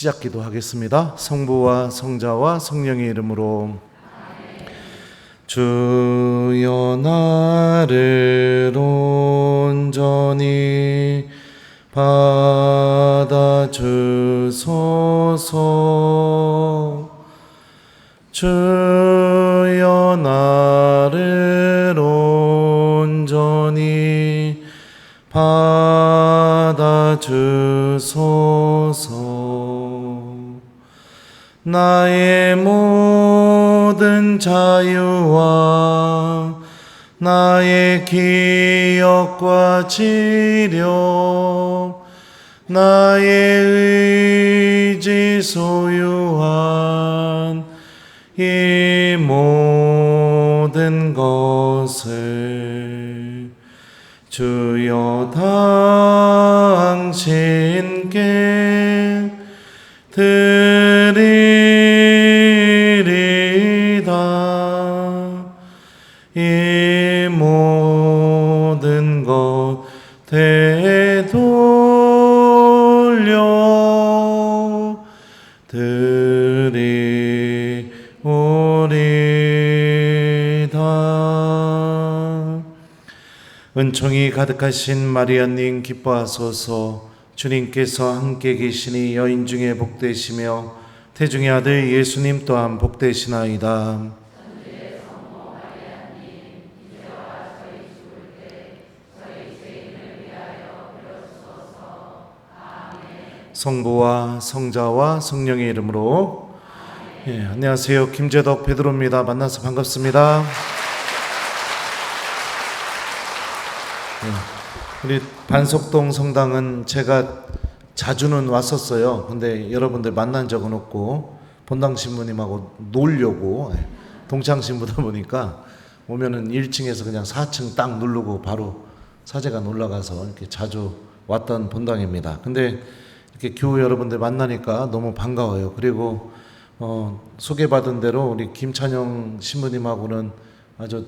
시작 기도하겠습니다. 성부와 성자와 성령의 이름으로. 주여 나를 온전히 받아주소서. 주여 나를 온전히 받아주소서. 나의 모든 자유와 나의 기억과 치료, 나의 의지 소유한 이 모든 것을 주여 당신께 드리리다. 이 모든 것 되돌려 드리오리다. 은총이 가득하신 마리아님 기뻐하소서. 주님께서 함께 계시니 여인 중에 복되시며 태중의 아들 예수님 또한 복되시나이다. 성부와 성자와 성령의 이름으로. 안녕하세요. 김재덕 베드로입니다. 만나서 반갑습니다. 우리 반석동 성당은 제가 자주는 왔었어요. 근데 여러분들 만난 적은 없고 본당 신부님하고 놀려고 동창 신부다 보니까 오면은 1층에서 그냥 4층 딱 누르고 바로 사제가 올라가서 이렇게 자주 왔던 본당입니다. 근데 이렇게 교우 여러분들 만나니까 너무 반가워요. 그리고 소개받은 대로 우리 김찬영 신부님하고는 아주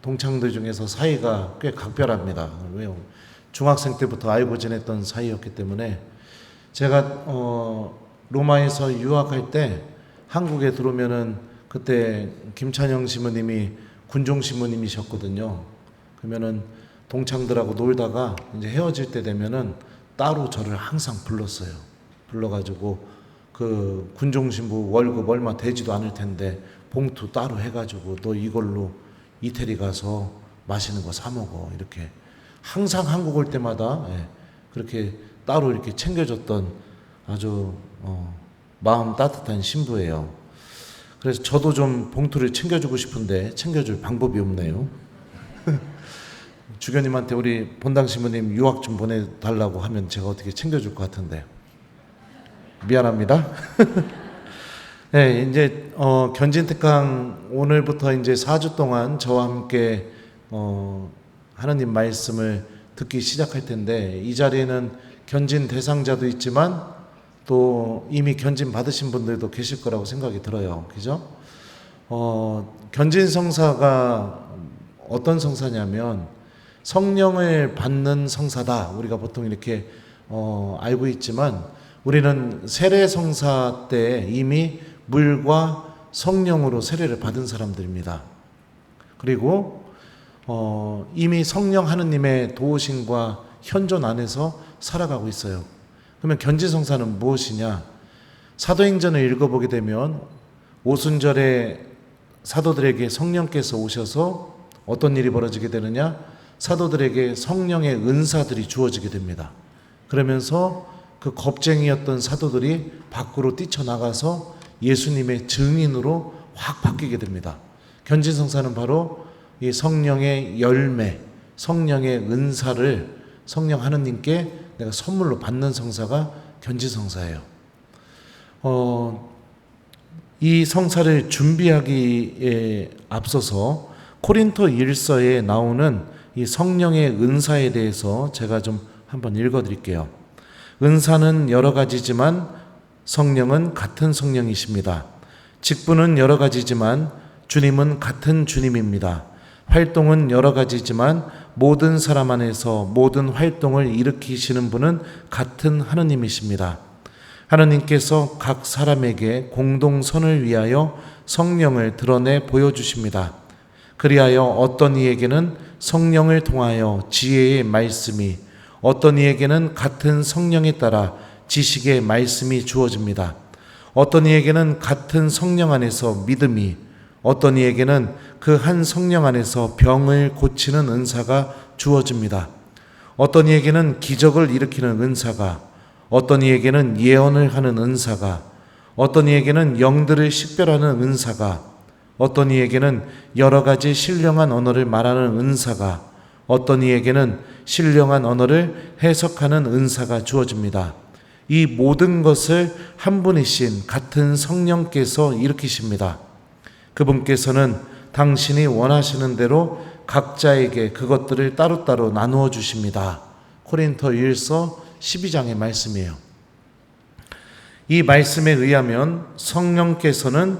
동창들 중에서 사이가 꽤 각별합니다. 왜요? 중학생 때부터 알고 지냈던 사이였기 때문에 제가 로마에서 유학할 때 한국에 들어오면은 그때 김찬영 신부님이 군종 신부님이셨거든요. 그러면은 동창들하고 놀다가 이제 헤어질 때 되면은 따로 저를 항상 불렀어요. 불러가지고 그 군종 신부 월급 얼마 되지도 않을 텐데 봉투 따로 해가지고 너 이걸로 이태리 가서 맛있는 거 사 먹어. 이렇게 항상 한국 올 때마다 그렇게 따로 이렇게 챙겨줬던 아주 마음 따뜻한 신부예요. 그래서 저도 좀 봉투를 챙겨주고 싶은데 챙겨줄 방법이 없네요. 주교님한테 우리 본당 신부님 유학 좀 보내달라고 하면 제가 어떻게 챙겨줄 것 같은데 미안합니다. 네, 이제 견진특강 오늘부터 이제 4주 동안 저와 함께 하나님 말씀을 듣기 시작할 텐데 이 자리에는 견진 대상자도 있지만 또 이미 견진 받으신 분들도 계실 거라고 생각이 들어요. 그죠? 견진 성사가 어떤 성사냐면 성령을 받는 성사다. 우리가 보통 이렇게 알고 있지만 우리는 세례 성사 때 이미 물과 성령으로 세례를 받은 사람들입니다. 그리고 이미 성령 하느님의 도우심과 현존 안에서 살아가고 있어요. 그러면 견지성사는 무엇이냐? 사도행전을 읽어보게 되면 오순절에 사도들에게 성령께서 오셔서 어떤 일이 벌어지게 되느냐? 사도들에게 성령의 은사들이 주어지게 됩니다. 그러면서 그 겁쟁이였던 사도들이 밖으로 뛰쳐나가서 예수님의 증인으로 확 바뀌게 됩니다. 견진성사는 바로 이 성령의 열매, 성령의 은사를 성령 하느님께 내가 선물로 받는 성사가 견진성사예요. 이 성사를 준비하기에 앞서서 코린토 1서에 나오는 이 성령의 은사에 대해서 제가 좀 한번 읽어드릴게요. 은사는 여러 가지지만 성령은 같은 성령이십니다. 직분은 여러 가지지만 주님은 같은 주님입니다. 활동은 여러 가지지만 모든 사람 안에서 모든 활동을 일으키시는 분은 같은 하느님이십니다. 하나님께서 각 사람에게 공동선을 위하여 성령을 드러내 보여주십니다. 그리하여 어떤 이에게는 성령을 통하여 지혜의 말씀이, 어떤 이에게는 같은 성령에 따라 지식의 말씀이 주어집니다. 어떤 이에게는 같은 성령 안에서 믿음이, 어떤 이에게는 그 한 성령 안에서 병을 고치는 은사가 주어집니다. 어떤 이에게는 기적을 일으키는 은사가, 어떤 이에게는 예언을 하는 은사가, 어떤 이에게는 영들을 식별하는 은사가, 어떤 이에게는 여러 가지 신령한 언어를 말하는 은사가, 어떤 이에게는 신령한 언어를 해석하는 은사가 주어집니다. 이 모든 것을 한 분이신 같은 성령께서 일으키십니다. 그분께서는 당신이 원하시는 대로 각자에게 그것들을 따로따로 나누어 주십니다. 코린토 1서 12장의 말씀이에요. 이 말씀에 의하면 성령께서는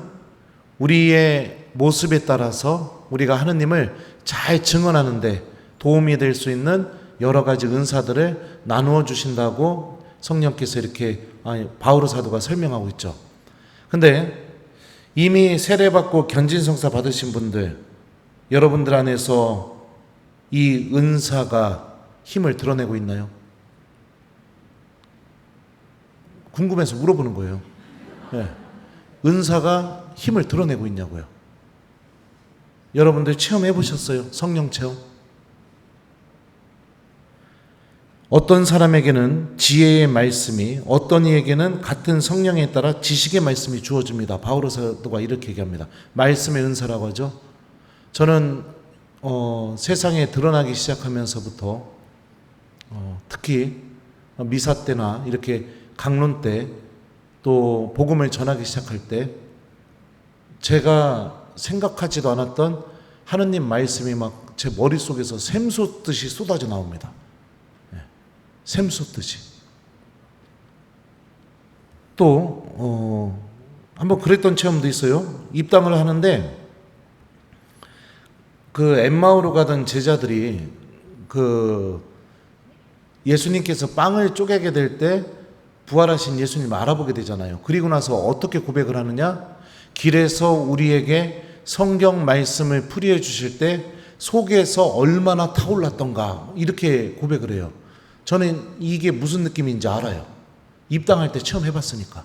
우리의 모습에 따라서 우리가 하느님을 잘 증언하는데 도움이 될 수 있는 여러 가지 은사들을 나누어 주신다고 성령께서 이렇게 바오로 사도가 설명하고 있죠. 근데 이미 세례받고 견진성사 받으신 분들, 여러분들 안에서 이 은사가 힘을 드러내고 있나요? 궁금해서 물어보는 거예요. 네. 은사가 힘을 드러내고 있냐고요. 여러분들 체험해 보셨어요? 성령 체험? 어떤 사람에게는 지혜의 말씀이, 어떤 이에게는 같은 성령에 따라 지식의 말씀이 주어집니다. 바오로 사도가 이렇게 얘기합니다. 말씀의 은사라고 하죠. 저는 세상에 드러나기 시작하면서부터 특히 미사 때나 이렇게 강론 때 또 복음을 전하기 시작할 때 제가 생각하지도 않았던 하느님 말씀이 막 제 머릿속에서 샘솟듯이 쏟아져 나옵니다. 샘솟듯이. 또 한번 그랬던 체험도 있어요. 입당을 하는데 그 엠마오로 가던 제자들이 그 예수님께서 빵을 쪼개게 될 때 부활하신 예수님 알아보게 되잖아요. 그리고 나서 어떻게 고백을 하느냐? 길에서 우리에게 성경 말씀을 풀이해 주실 때 속에서 얼마나 타올랐던가 이렇게 고백을 해요. 저는 이게 무슨 느낌인지 알아요. 입당할 때 처음 해봤으니까.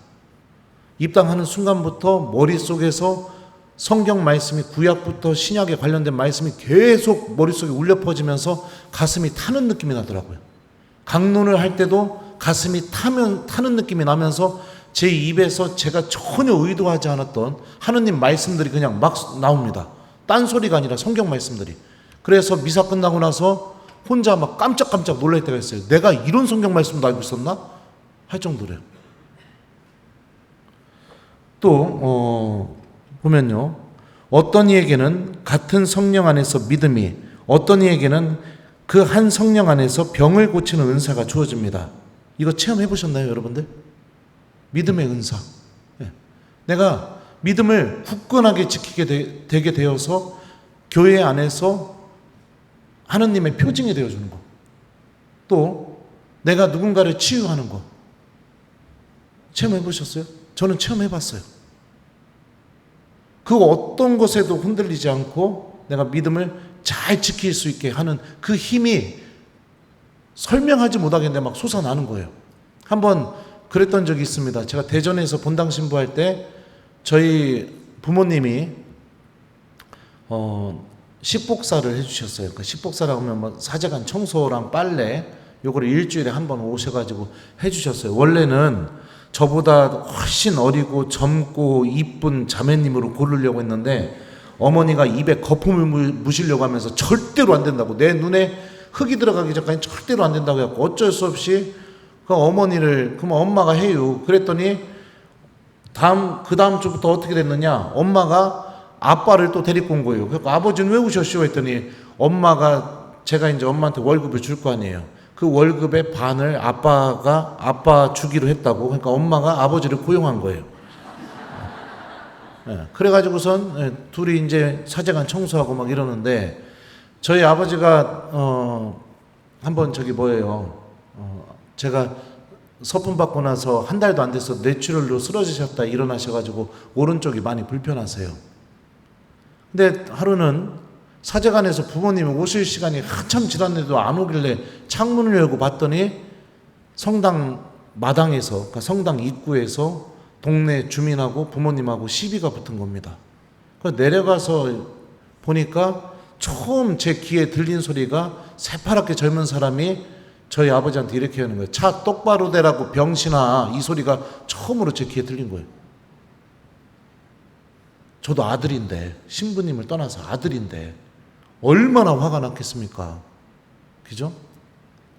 입당하는 순간부터 머릿속에서 성경 말씀이 구약부터 신약에 관련된 말씀이 계속 머릿속에 울려 퍼지면서 가슴이 타는 느낌이 나더라고요. 강론을 할 때도 가슴이 타는 느낌이 나면서 제 입에서 제가 전혀 의도하지 않았던 하느님 말씀들이 그냥 막 나옵니다. 딴소리가 아니라 성경 말씀들이. 그래서 미사 끝나고 나서 혼자 막 깜짝깜짝 놀랄 때가 있어요. 내가 이런 성경 말씀도 알고 있었나? 할 정도래요. 또 보면요. 어떤 이에게는 같은 성령 안에서 믿음이, 어떤 이에게는 그 한 성령 안에서 병을 고치는 은사가 주어집니다. 이거 체험해 보셨나요, 여러분들? 믿음의 은사. 내가 믿음을 굳건하게 지키게 되게 되어서 교회 안에서 하느님의 표징이 되어주는 것. 또 내가 누군가를 치유하는 것. 체험해 보셨어요? 저는 체험해 봤어요. 그 어떤 것에도 흔들리지 않고 내가 믿음을 잘 지킬 수 있게 하는 그 힘이 설명하지 못하겠는데 막 솟아나는 거예요. 한번 그랬던 적이 있습니다. 제가 대전에서 본당 신부할 때 저희 부모님이 식복사를 해주셨어요. 그 식복사라고 하면 뭐 사제관 청소랑 빨래 요거를 일주일에 한 번 오셔가지고 해주셨어요. 원래는 저보다 훨씬 어리고 젊고 이쁜 자매님으로 고르려고 했는데 어머니가 입에 거품을 무시려고 하면서 절대로 안 된다고, 내 눈에 흙이 들어가기 전까지 절대로 안 된다고 해갖고 어쩔 수 없이 그 어머니를, 그럼 엄마가 해요. 그랬더니 그 다음 주부터 어떻게 됐느냐, 엄마가 아빠를 또 데리고 온 거예요. 그래서 아버지는 왜 오셨쇼 했더니 엄마가, 제가 이제 엄마한테 월급을 줄 거 아니에요. 그 월급의 반을 아빠 주기로 했다고. 그러니까 엄마가 아버지를 고용한 거예요. 그래가지고선 둘이 이제 사제관 청소하고 막 이러는데 저희 아버지가 한번 제가 서품 받고 나서 한 달도 안 돼서 뇌출혈로 쓰러지셨다 일어나셔가지고 오른쪽이 많이 불편하세요. 근데 하루는 사제관에서 부모님이 오실 시간이 한참 지났는데도 안 오길래 창문을 열고 봤더니 성당 마당에서, 그러니까 성당 입구에서 동네 주민하고 부모님하고 시비가 붙은 겁니다. 내려가서 보니까 처음 제 귀에 들린 소리가 새파랗게 젊은 사람이 저희 아버지한테 이렇게 하는 거예요. 차 똑바로 대라고 병신아. 이 소리가 처음으로 제 귀에 들린 거예요. 저도 아들인데, 신부님을 떠나서 아들인데 얼마나 화가 났겠습니까? 그죠?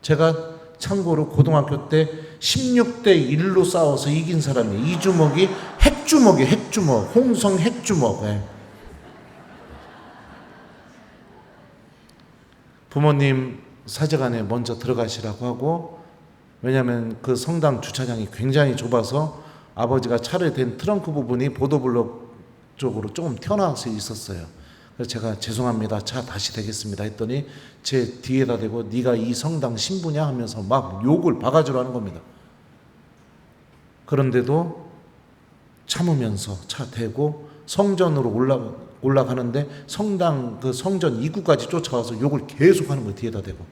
제가 참고로 고등학교 때 16대 1로 싸워서 이긴 사람이 이 주먹이 핵주먹이에요. 핵주먹. 홍성 핵주먹. 네. 부모님 사제관에 먼저 들어가시라고 하고, 왜냐하면 그 성당 주차장이 굉장히 좁아서 아버지가 차를 댄 트렁크 부분이 보도블록 쪽으로 조금 튀어나와서 있었어요. 그래서 제가 죄송합니다, 차 다시 대겠습니다 했더니 제 뒤에다 대고 네가 이 성당 신부냐 하면서 막 욕을 바가지로 하는 겁니다. 그런데도 참으면서 차 대고 성전으로 올라가는데 성당 그 성전 입구까지 쫓아와서 욕을 계속 하는 거예요. 뒤에다 대고.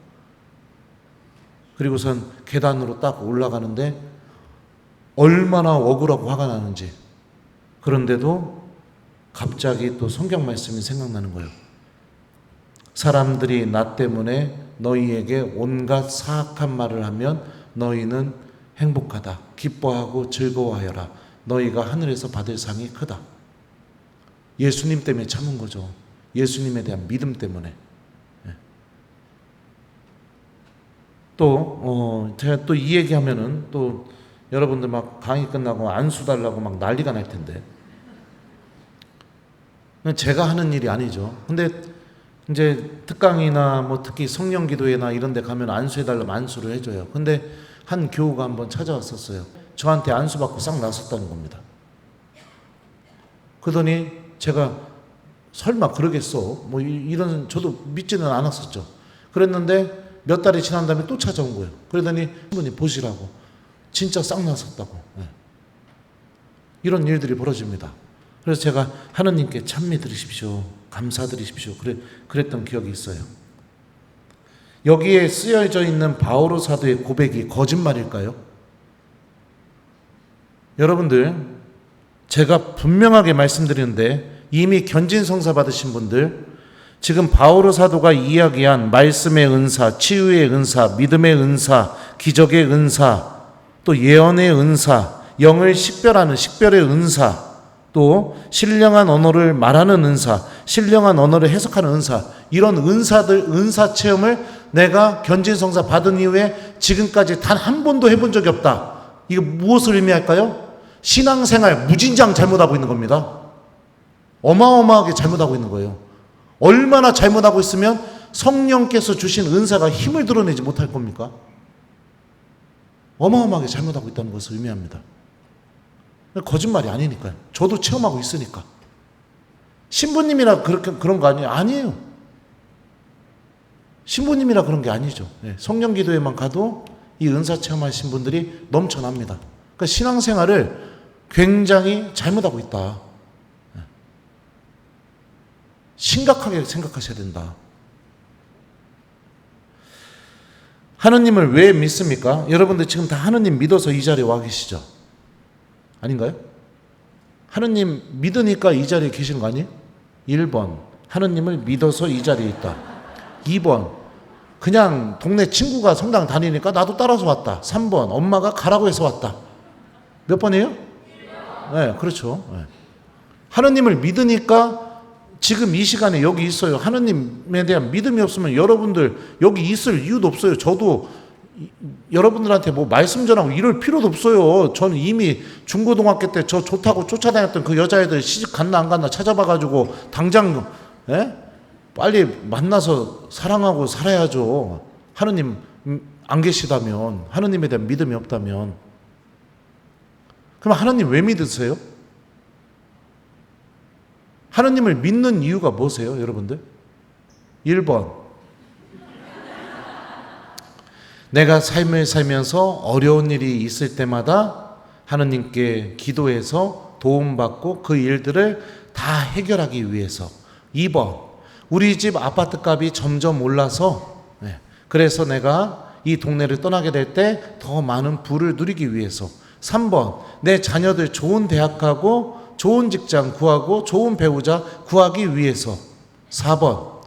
그리고선 계단으로 딱 올라가는데 얼마나 억울하고 화가 나는지. 그런데도 갑자기 또 성경 말씀이 생각나는 거예요. 사람들이 나 때문에 너희에게 온갖 사악한 말을 하면 너희는 행복하다. 기뻐하고 즐거워하여라. 너희가 하늘에서 받을 상이 크다. 예수님 때문에 참은 거죠. 예수님에 대한 믿음 때문에. 또 제가 또 이 얘기하면은 또 여러분들 막 강의 끝나고 안수 달라고 막 난리가 날 텐데, 제가 하는 일이 아니죠. 근데 이제 특강이나 뭐 특히 성령기도회나 이런 데 가면 안수해 달라면 안수를 해줘요. 근데 한 교우가 한번 찾아왔었어요. 저한테 안수 받고 싹 나섰다는 겁니다. 그러더니 제가 설마 그러겠어? 뭐 이런, 저도 믿지는 않았었죠. 그랬는데 몇 달이 지난 다음에 또 찾아온 거예요. 그러더니 분이 보시라고 진짜 싹 나섰다고. 이런 일들이 벌어집니다. 그래서 제가 하느님께 찬미드리십시오, 감사드리십시오 그랬던 기억이 있어요. 여기에 쓰여져 있는 바오로 사도의 고백이 거짓말일까요? 여러분들, 제가 분명하게 말씀드리는데 이미 견진성사 받으신 분들, 지금 바오로 사도가 이야기한 말씀의 은사, 치유의 은사, 믿음의 은사, 기적의 은사, 또 예언의 은사, 영을 식별하는 식별의 은사, 또 신령한 언어를 말하는 은사, 신령한 언어를 해석하는 은사, 이런 은사들, 은사 체험을 내가 견진성사 받은 이후에 지금까지 단 한 번도 해본 적이 없다. 이거 무엇을 의미할까요? 신앙생활 무진장 잘못하고 있는 겁니다. 어마어마하게 잘못하고 있는 거예요. 얼마나 잘못하고 있으면 성령께서 주신 은사가 힘을 드러내지 못할 겁니까? 어마어마하게 잘못하고 있다는 것을 의미합니다. 거짓말이 아니니까요. 저도 체험하고 있으니까. 신부님이라 그런 거 아니에요? 아니에요. 신부님이라 그런 게 아니죠. 성령 기도회만 가도 이 은사 체험하신 분들이 넘쳐납니다. 그러니까 신앙생활을 굉장히 잘못하고 있다. 심각하게 생각하셔야 된다. 하느님을 왜 믿습니까? 여러분들 지금 다 하느님 믿어서 이 자리에 와 계시죠? 아닌가요? 하느님 믿으니까 이 자리에 계시는 거 아니에요? 1번, 하느님을 믿어서 이 자리에 있다. 2번, 그냥 동네 친구가 성당 다니니까 나도 따라서 왔다. 3번, 엄마가 가라고 해서 왔다. 몇 번이에요? 네, 그렇죠. 네. 하느님을 믿으니까 지금 이 시간에 여기 있어요. 하느님에 대한 믿음이 없으면 여러분들 여기 있을 이유도 없어요. 저도 여러분들한테 뭐 말씀 전하고 이럴 필요도 없어요. 저는 이미 중고등학교 때 저 좋다고 쫓아다녔던 그 여자애들 시집 갔나 안 갔나 찾아봐가지고 당장 빨리 만나서 사랑하고 살아야죠. 하느님 안 계시다면, 하느님에 대한 믿음이 없다면. 그럼 하느님 왜 믿으세요? 하느님을 믿는 이유가 뭐세요, 여러분들? 1번, 내가 삶을 살면서 어려운 일이 있을 때마다 하느님께 기도해서 도움받고 그 일들을 다 해결하기 위해서. 2번, 우리 집 아파트 값이 점점 올라서 그래서 내가 이 동네를 떠나게 될 때 더 많은 부를 누리기 위해서. 3번, 내 자녀들 좋은 대학 가고 좋은 직장 구하고 좋은 배우자 구하기 위해서. 4번,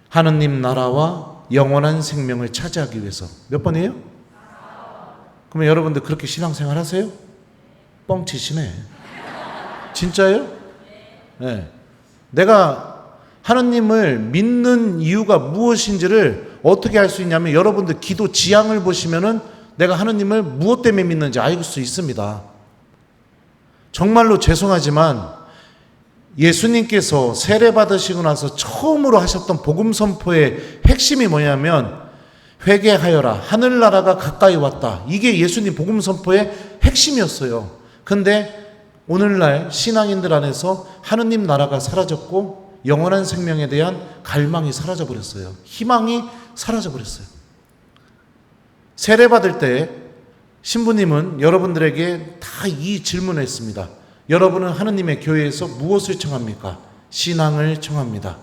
하느님 나라와 영원한 생명을 차지하기 위해서. 몇 번이에요? 그러면 여러분들 그렇게 신앙생활 하세요? 뻥치시네. 진짜예요? 네. 내가 하느님을 믿는 이유가 무엇인지를 어떻게 알 수 있냐면 여러분들 기도 지향을 보시면은 내가 하느님을 무엇 때문에 믿는지 알 수 있습니다. 정말로 죄송하지만 예수님께서 세례 받으시고 나서 처음으로 하셨던 복음 선포의 핵심이 뭐냐면 회개하여라, 하늘나라가 가까이 왔다. 이게 예수님 복음 선포의 핵심이었어요. 근데 오늘날 신앙인들 안에서 하느님 나라가 사라졌고 영원한 생명에 대한 갈망이 사라져버렸어요. 희망이 사라져버렸어요. 세례받을 때 신부님은 여러분들에게 다 이 질문을 했습니다. 여러분은 하느님의 교회에서 무엇을 청합니까? 신앙을 청합니다.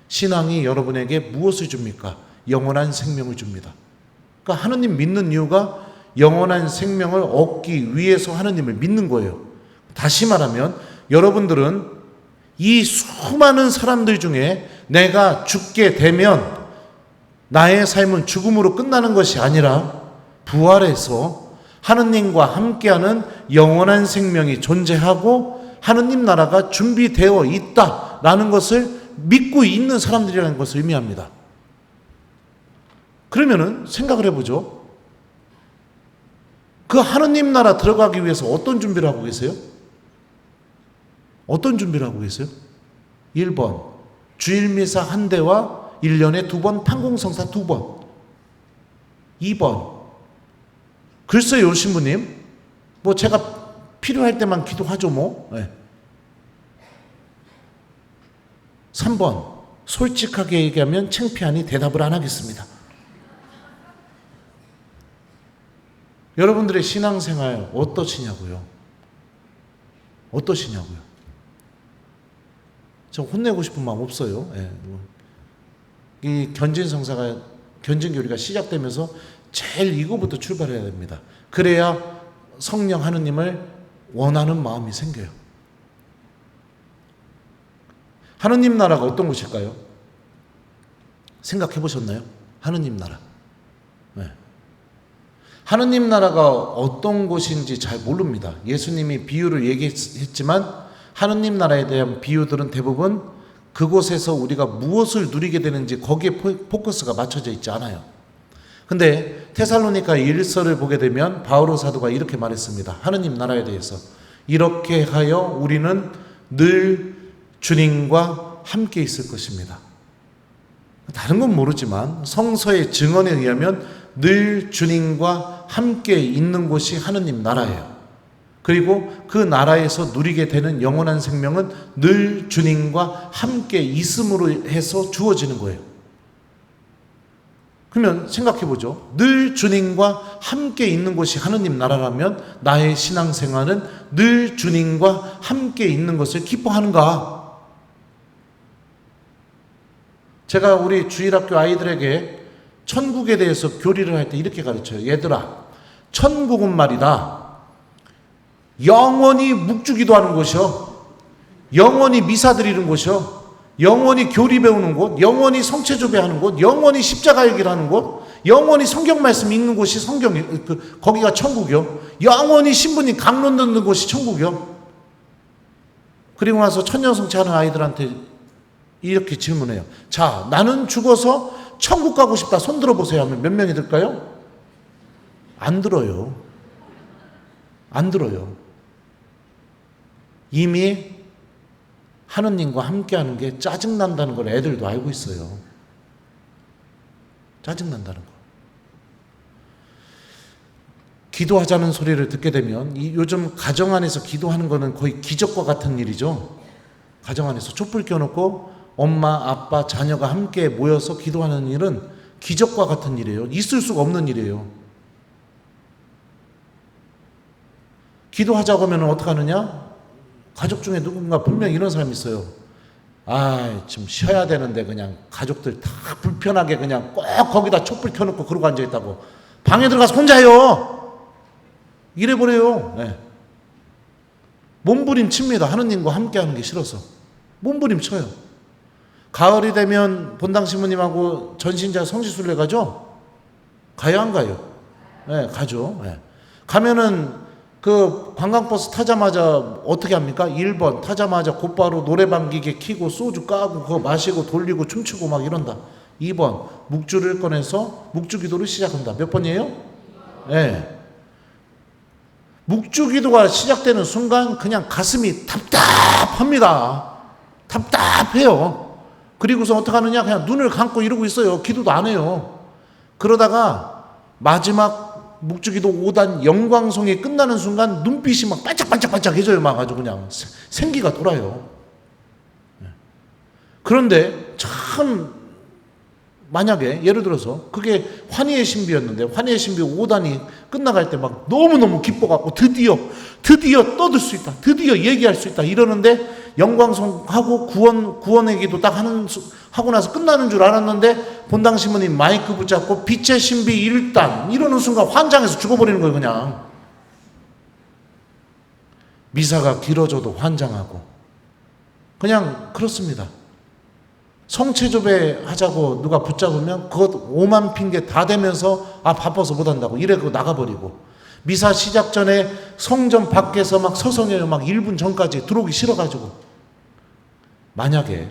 신앙이 여러분에게 무엇을 줍니까? 영원한 생명을 줍니다. 그러니까 하느님 믿는 이유가 영원한 생명을 얻기 위해서 하느님을 믿는 거예요. 다시 말하면 여러분들은 이 수많은 사람들 중에 내가 죽게 되면 나의 삶은 죽음으로 끝나는 것이 아니라 부활해서 하느님과 함께하는 영원한 생명이 존재하고 하느님 나라가 준비되어 있다라는 것을 믿고 있는 사람들이라는 것을 의미합니다. 그러면은 생각을 해보죠. 그 하느님 나라 들어가기 위해서 어떤 준비를 하고 계세요? 어떤 준비를 하고 계세요? 1번, 주일미사 1대와 1년에 2번, 판공성사 2번. 2번, 글쎄요 신부님, 뭐 제가 필요할 때만 기도하죠 뭐. 3번, 솔직하게 얘기하면 창피하니 대답을 안 하겠습니다. 여러분들의 신앙생활 어떠시냐고요? 어떠시냐고요? 저 혼내고 싶은 마음 없어요. 이 견진성사가, 견진교리가 시작되면서 제일 이거부터 출발해야 됩니다. 그래야 성령 하느님을 원하는 마음이 생겨요. 하느님 나라가 어떤 곳일까요? 생각해 보셨나요? 하느님 나라. 하느님 나라가 어떤 곳인지 잘 모릅니다. 예수님이 비유를 얘기했지만 하느님 나라에 대한 비유들은 대부분 그곳에서 우리가 무엇을 누리게 되는지 거기에 포커스가 맞춰져 있지 않아요. 근데 테살로니가 1서를 보게 되면 바오로 사도가 이렇게 말했습니다. 하느님 나라에 대해서. 이렇게 하여 우리는 늘 주님과 함께 있을 것입니다. 다른 건 모르지만 성서의 증언에 의하면 늘 주님과 함께 있는 곳이 하느님 나라예요. 그리고 그 나라에서 누리게 되는 영원한 생명은 늘 주님과 함께 있음으로 해서 주어지는 거예요. 그러면 생각해 보죠. 늘 주님과 함께 있는 곳이 하느님 나라라면 나의 신앙생활은 늘 주님과 함께 있는 것을 기뻐하는가? 제가 우리 주일학교 아이들에게 천국에 대해서 교리를 할 때 이렇게 가르쳐요. 얘들아, 천국은 말이다, 영원히 묵주기도 하는 곳이요, 영원히 미사 드리는 곳이요, 영원히 교리 배우는 곳, 영원히 성체조배하는 곳, 영원히 십자가 얘기를 하는 곳, 영원히 성경 말씀 읽는 곳이 거기가 천국이요, 영원히 신부님 강론 듣는 곳이 천국이요. 그리고 나서 천년성체하는 아이들한테 이렇게 질문해요. 자, 나는 죽어서 천국 가고 싶다, 손 들어보세요 하면 몇 명이 들까요? 안 들어요. 안 들어요. 이미 하느님과 함께하는 게 짜증난다는 걸 애들도 알고 있어요. 짜증난다는 거. 기도하자는 소리를 듣게 되면 요즘 가정 안에서 기도하는 거는 거의 기적과 같은 일이죠. 가정 안에서 촛불 켜놓고 엄마, 아빠, 자녀가 함께 모여서 기도하는 일은 기적과 같은 일이에요. 있을 수가 없는 일이에요. 기도하자고 하면 어떻게 하느냐? 가족 중에 누군가 분명히 이런 사람이 있어요. 좀 쉬어야 되는데 그냥 가족들 다 불편하게 그냥 꼭 거기다 촛불 켜놓고 그러고 앉아있다고. 방에 들어가서 혼자 해요. 이래버려요. 네. 몸부림 칩니다. 하느님과 함께 하는 게 싫어서. 몸부림 쳐요. 가을이 되면 본당 신부님하고 전신자 성지순례 가죠? 가요, 안 가요? 네, 가죠. 네. 가면은 그 관광버스 타자마자 어떻게 합니까? 1번 타자마자 곧바로 노래방 기계 켜고 소주 까고 그거 마시고 돌리고 춤추고 막 이런다. 2번 묵주를 꺼내서 묵주 기도를 시작한다. 몇 번이에요? 네. 묵주 기도가 시작되는 순간 그냥 가슴이 답답합니다. 답답해요. 그리고서 어떻게 하느냐? 그냥 눈을 감고 이러고 있어요. 기도도 안 해요. 그러다가 마지막 묵주기도 5단 영광송이 끝나는 순간 눈빛이 막 반짝반짝반짝해져요. 막 아주 그냥 생기가 돌아요. 그런데 참 만약에 예를 들어서 그게 환희의 신비였는데 환희의 신비 5단이 끝나갈 때 막 너무너무 기뻐갖고 드디어 떠들 수 있다. 드디어 얘기할 수 있다. 이러는데 영광송 하고 구원의 기도 딱 하고 나서 끝나는 줄 알았는데 본당 신부님 마이크 붙잡고 빛의 신비 1단 이러는 순간 환장해서 죽어버리는 거예요. 그냥 미사가 길어져도 환장하고 그냥 그렇습니다. 성체조배 하자고 누가 붙잡으면 그것 오만 핑계 다 대면서 바빠서 못한다고 이래고 나가버리고 미사 시작 전에 성전 밖에서 막 서성여요. 막 1분 전까지 들어오기 싫어가지고. 만약에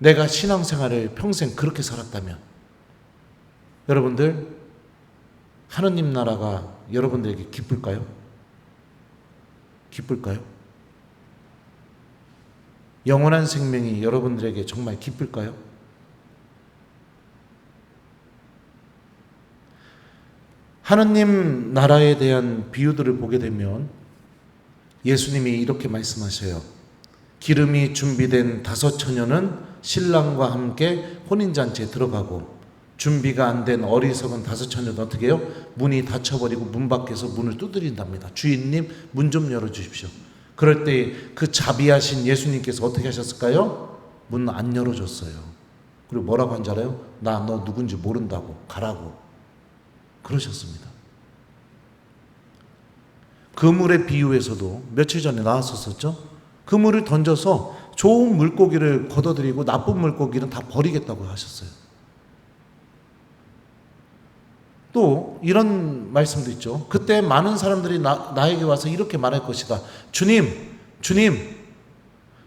내가 신앙생활을 평생 그렇게 살았다면 여러분들 하느님 나라가 여러분들에게 기쁠까요? 기쁠까요? 영원한 생명이 여러분들에게 정말 기쁠까요? 하느님 나라에 대한 비유들을 보게 되면 예수님이 이렇게 말씀하셔요. 기름이 준비된 5 처녀는 신랑과 함께 혼인잔치에 들어가고 준비가 안 된 어리석은 5 처녀는 어떻게 해요? 문이 닫혀버리고 문 밖에서 문을 두드린답니다. 주인님 문 좀 열어주십시오. 그럴 때 그 자비하신 예수님께서 어떻게 하셨을까요? 문 안 열어줬어요. 그리고 뭐라고 한 줄 알아요? 나 너 누군지 모른다고 가라고 그러셨습니다. 그물의 비유에서도 며칠 전에 나왔었죠. 그물을 던져서 좋은 물고기를 걷어들이고 나쁜 물고기는 다 버리겠다고 하셨어요. 또 이런 말씀도 있죠. 그때 많은 사람들이 나에게 와서 이렇게 말할 것이다. 주님,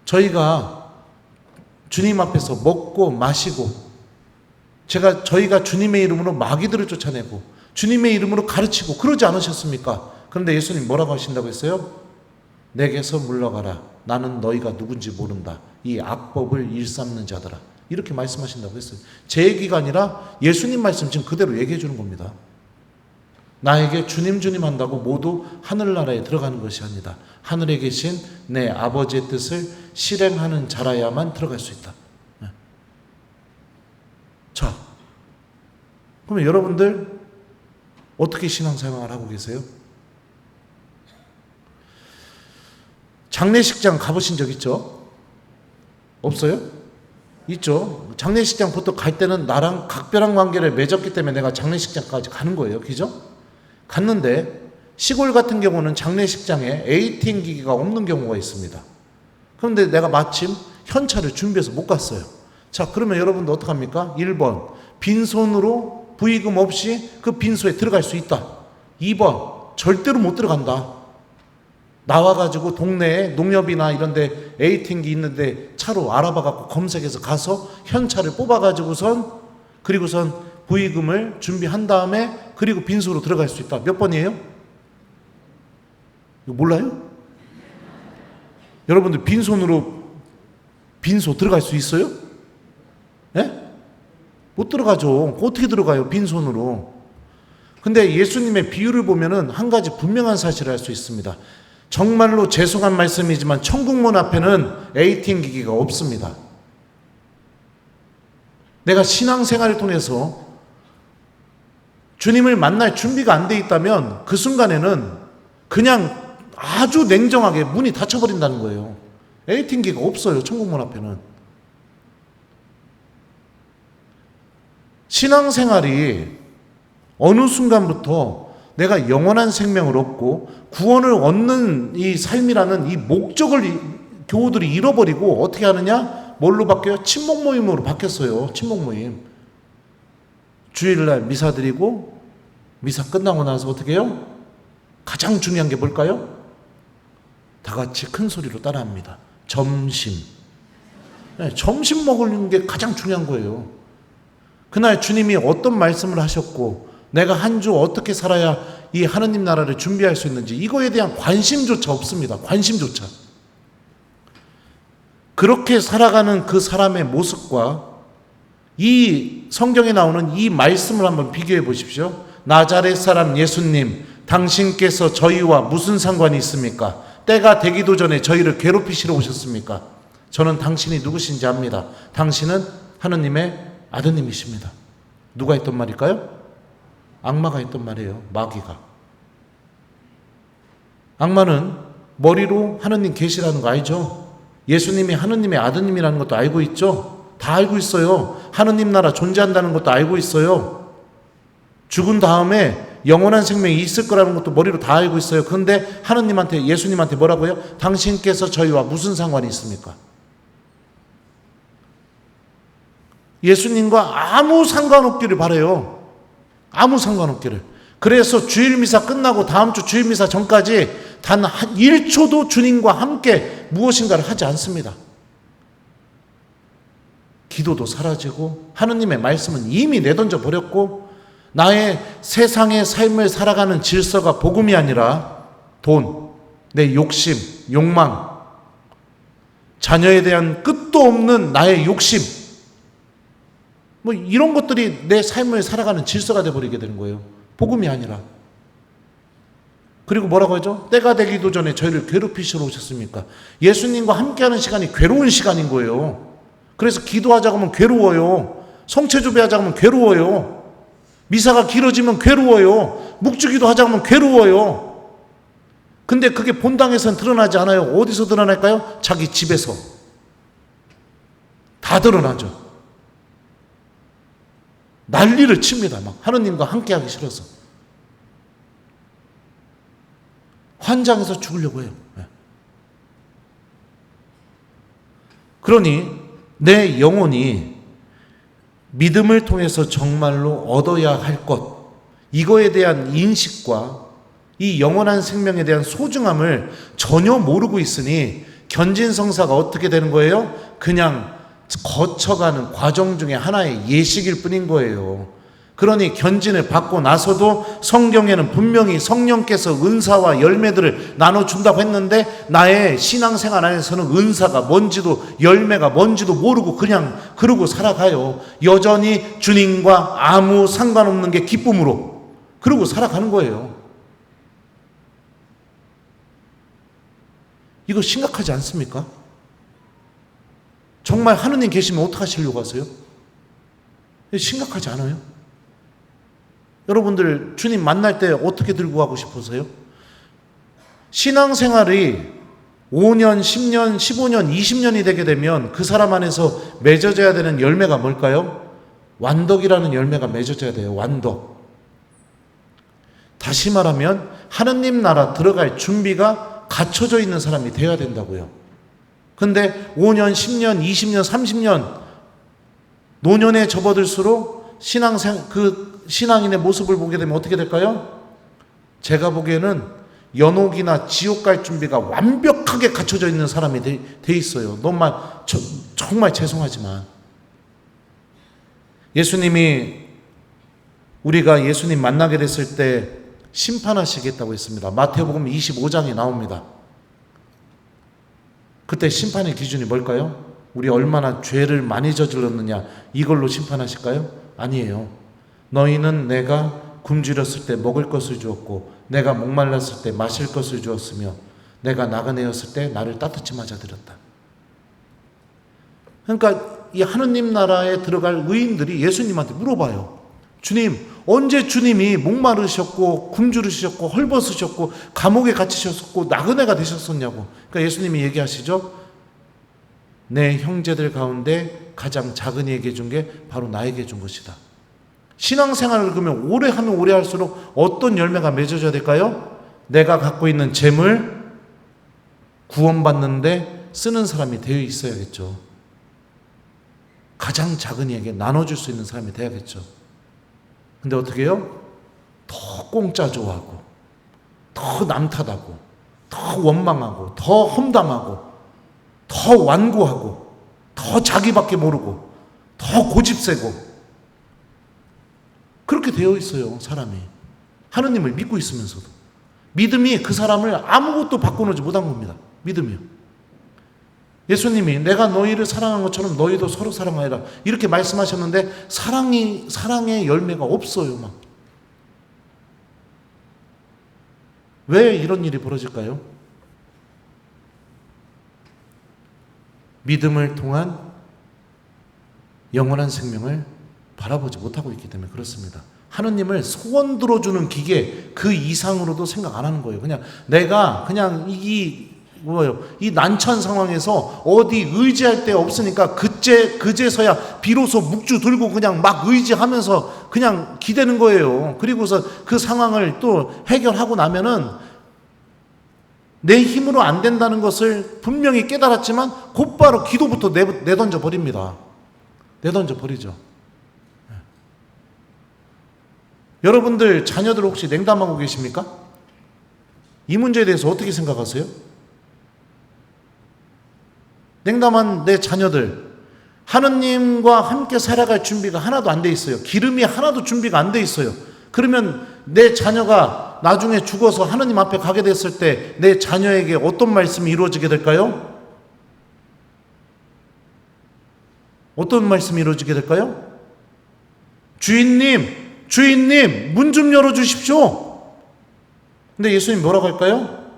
저희가 주님 앞에서 먹고 마시고 저희가 주님의 이름으로 마귀들을 쫓아내고 주님의 이름으로 가르치고 그러지 않으셨습니까? 그런데 예수님 뭐라고 하신다고 했어요? 내게서 물러가라. 나는 너희가 누군지 모른다. 이 악법을 일삼는 자들아. 이렇게 말씀하신다고 했어요. 제 얘기가 아니라 예수님 말씀 지금 그대로 얘기해 주는 겁니다. 나에게 주님 한다고 모두 하늘나라에 들어가는 것이 아니다. 하늘에 계신 내 아버지의 뜻을 실행하는 자라야만 들어갈 수 있다. 자, 그러면 여러분들 어떻게 신앙생활을 하고 계세요? 장례식장 가보신 적 있죠? 없어요? 있죠. 장례식장 보통 갈 때는 나랑 각별한 관계를 맺었기 때문에 내가 장례식장까지 가는 거예요. 그죠? 갔는데 시골 같은 경우는 장례식장에 ATM 기기가 없는 경우가 있습니다. 그런데 내가 마침 현찰을 준비해서 못 갔어요. 자, 그러면 여러분도 어떡합니까? 1번 빈손으로 부의금 없이 그 빈소에 들어갈 수 있다. 2번 절대로 못 들어간다. 나와가지고 동네에 농협이나 이런 데 ATM기 있는데 차로 알아봐갖고 검색해서 가서 현찰을 뽑아가지고선 그리고선 부의금을 준비한 다음에 그리고 빈소로 들어갈 수 있다. 몇 번이에요? 이거 몰라요? 여러분들 빈손으로 빈소 들어갈 수 있어요? 예? 못 들어가죠. 어떻게 들어가요? 빈손으로. 근데 예수님의 비유를 보면은 한 가지 분명한 사실을 알 수 있습니다. 정말로 죄송한 말씀이지만 천국문 앞에는 ATM 기기가 없습니다. 내가 신앙생활을 통해서 주님을 만날 준비가 안 돼 있다면 그 순간에는 그냥 아주 냉정하게 문이 닫혀버린다는 거예요. 에이팅기가 없어요. 천국문 앞에는. 신앙생활이 어느 순간부터 내가 영원한 생명을 얻고 구원을 얻는 이 삶이라는 이 목적을 교우들이 잃어버리고 어떻게 하느냐? 뭘로 바뀌어요? 친목 모임으로 바뀌었어요. 친목 모임. 주일날 미사 드리고 미사 끝나고 나서 어떻게 해요? 가장 중요한 게 뭘까요? 다 같이 큰 소리로 따라합니다. 점심. 네, 점심 먹는 게 가장 중요한 거예요. 그날 주님이 어떤 말씀을 하셨고 내가 한 주 어떻게 살아야 이 하느님 나라를 준비할 수 있는지 이거에 대한 관심조차 없습니다. 관심조차. 그렇게 살아가는 그 사람의 모습과 이 성경에 나오는 이 말씀을 한번 비교해 보십시오. 나자렛 사람 예수님, 당신께서 저희와 무슨 상관이 있습니까? 때가 되기도 전에 저희를 괴롭히시러 오셨습니까? 저는 당신이 누구신지 압니다. 당신은 하느님의 아드님이십니다. 누가 했던 말일까요? 악마가 했던 말이에요. 마귀가. 악마는 머리로 하느님 계시라는 거 알죠? 예수님이 하느님의 아드님이라는 것도 알고 있죠? 다 알고 있어요. 하느님 나라 존재한다는 것도 알고 있어요. 죽은 다음에 영원한 생명이 있을 거라는 것도 머리로 다 알고 있어요. 그런데 하느님한테, 예수님한테 뭐라고요? 당신께서 저희와 무슨 상관이 있습니까? 예수님과 아무 상관없기를 바라요. 아무 상관없기를. 그래서 주일미사 끝나고 다음 주 주일미사 전까지 단 1초도 주님과 함께 무엇인가를 하지 않습니다. 기도도 사라지고 하느님의 말씀은 이미 내던져 버렸고 나의 세상의 삶을 살아가는 질서가 복음이 아니라 돈, 내 욕심, 욕망, 자녀에 대한 끝도 없는 나의 욕심, 뭐 이런 것들이 내 삶을 살아가는 질서가 되어버리게 되는 거예요. 복음이 아니라. 그리고 뭐라고 하죠? 때가 되기도 전에 저희를 괴롭히시러 오셨습니까? 예수님과 함께하는 시간이 괴로운 시간인 거예요. 그래서 기도하자고 하면 괴로워요. 성체조배하자고 하면 괴로워요. 미사가 길어지면 괴로워요. 묵주기도 하자고 하면 괴로워요. 근데 그게 본당에서는 드러나지 않아요. 어디서 드러날까요? 자기 집에서. 다 드러나죠. 난리를 칩니다. 막 하느님과 함께하기 싫어서. 환장해서 죽으려고 해요. 그러니 내 영혼이 믿음을 통해서 정말로 얻어야 할 것, 이거에 대한 인식과 이 영원한 생명에 대한 소중함을 전혀 모르고 있으니 견진성사가 어떻게 되는 거예요? 그냥 거쳐가는 과정 중에 하나의 예식일 뿐인 거예요. 그러니 견진을 받고 나서도 성경에는 분명히 성령께서 은사와 열매들을 나눠준다고 했는데 나의 신앙생활 안에서는 은사가 뭔지도 열매가 뭔지도 모르고 그냥 그러고 살아가요. 여전히 주님과 아무 상관없는 게 기쁨으로 그러고 살아가는 거예요. 이거 심각하지 않습니까? 정말 하느님 계시면 어떡하시려고 하세요? 심각하지 않아요? 여러분들 주님 만날 때 어떻게 들고 가고 싶으세요? 신앙생활이 5년, 10년, 15년, 20년이 되게 되면 그 사람 안에서 맺어져야 되는 열매가 뭘까요? 완덕이라는 열매가 맺어져야 돼요. 완덕. 다시 말하면 하느님 나라 들어갈 준비가 갖춰져 있는 사람이 되어야 된다고요. 근데 5년, 10년, 20년, 30년 노년에 접어들수록 신앙인의 모습을 보게 되면 어떻게 될까요? 제가 보기에는 연옥이나 지옥 갈 준비가 완벽하게 갖춰져 있는 사람이 돼 있어요. 정말 죄송하지만 예수님이 우리가 예수님 만나게 됐을 때 심판하시겠다고 했습니다. 마태복음 25장에 나옵니다. 그때 심판의 기준이 뭘까요? 우리 얼마나 죄를 많이 저질렀느냐 이걸로 심판하실까요? 아니에요. 너희는 내가 굶주렸을 때 먹을 것을 주었고 내가 목말랐을 때 마실 것을 주었으며 내가 나그네였을 때 나를 따뜻히 맞아들였다. 그러니까 이 하느님 나라에 들어갈 의인들이 예수님한테 물어봐요. 주님, 언제 주님이 목마르셨고 굶주리셨고 헐벗으셨고 감옥에 갇히셨고 나그네가 되셨었냐고. 그러니까 예수님이 얘기하시죠. 내 형제들 가운데 가장 작은 이에게 준 게 바로 나에게 준 것이다. 신앙생활을 그러면 오래 하면 오래 할수록 어떤 열매가 맺어져야 될까요? 내가 갖고 있는 재물 구원받는데 쓰는 사람이 되어 있어야겠죠. 가장 작은 이에게 나눠줄 수 있는 사람이 돼야겠죠. 근데 어떻게 해요? 더 공짜 좋아하고, 더 남탓하고, 더 원망하고, 더 험담하고, 더 완고하고, 더 자기밖에 모르고, 더 고집세고, 그렇게 되어 있어요, 사람이. 하느님을 믿고 있으면서도. 믿음이 그 사람을 아무것도 바꿔놓지 못한 겁니다. 믿음이요. 예수님이 내가 너희를 사랑한 것처럼 너희도 서로 사랑하여라 이렇게 말씀하셨는데 사랑의 열매가 없어요. 막. 왜 이런 일이 벌어질까요? 믿음을 통한 영원한 생명을 바라보지 못하고 있기 때문에 그렇습니다. 하느님을 소원 들어주는 기계 그 이상으로도 생각 안 하는 거예요. 그냥 내가 그냥 이 난처한 상황에서 어디 의지할 데 없으니까 그제서야 비로소 묵주 들고 그냥 막 의지하면서 그냥 기대는 거예요. 그리고서 그 상황을 또 해결하고 나면은 내 힘으로 안 된다는 것을 분명히 깨달았지만 곧바로 기도부터 내던져 버립니다. 내던져 버리죠. 여러분들 자녀들 혹시 냉담하고 계십니까? 이 문제에 대해서 어떻게 생각하세요? 냉담한 내 자녀들, 하느님과 함께 살아갈 준비가 하나도 안 돼 있어요. 기름이 하나도 준비가 안 돼 있어요. 그러면 내 자녀가 나중에 죽어서 하느님 앞에 가게 됐을 때 내 자녀에게 어떤 말씀이 이루어지게 될까요? 어떤 말씀이 이루어지게 될까요? 주인님, 문 좀 열어주십시오. 근데 예수님 뭐라고 할까요?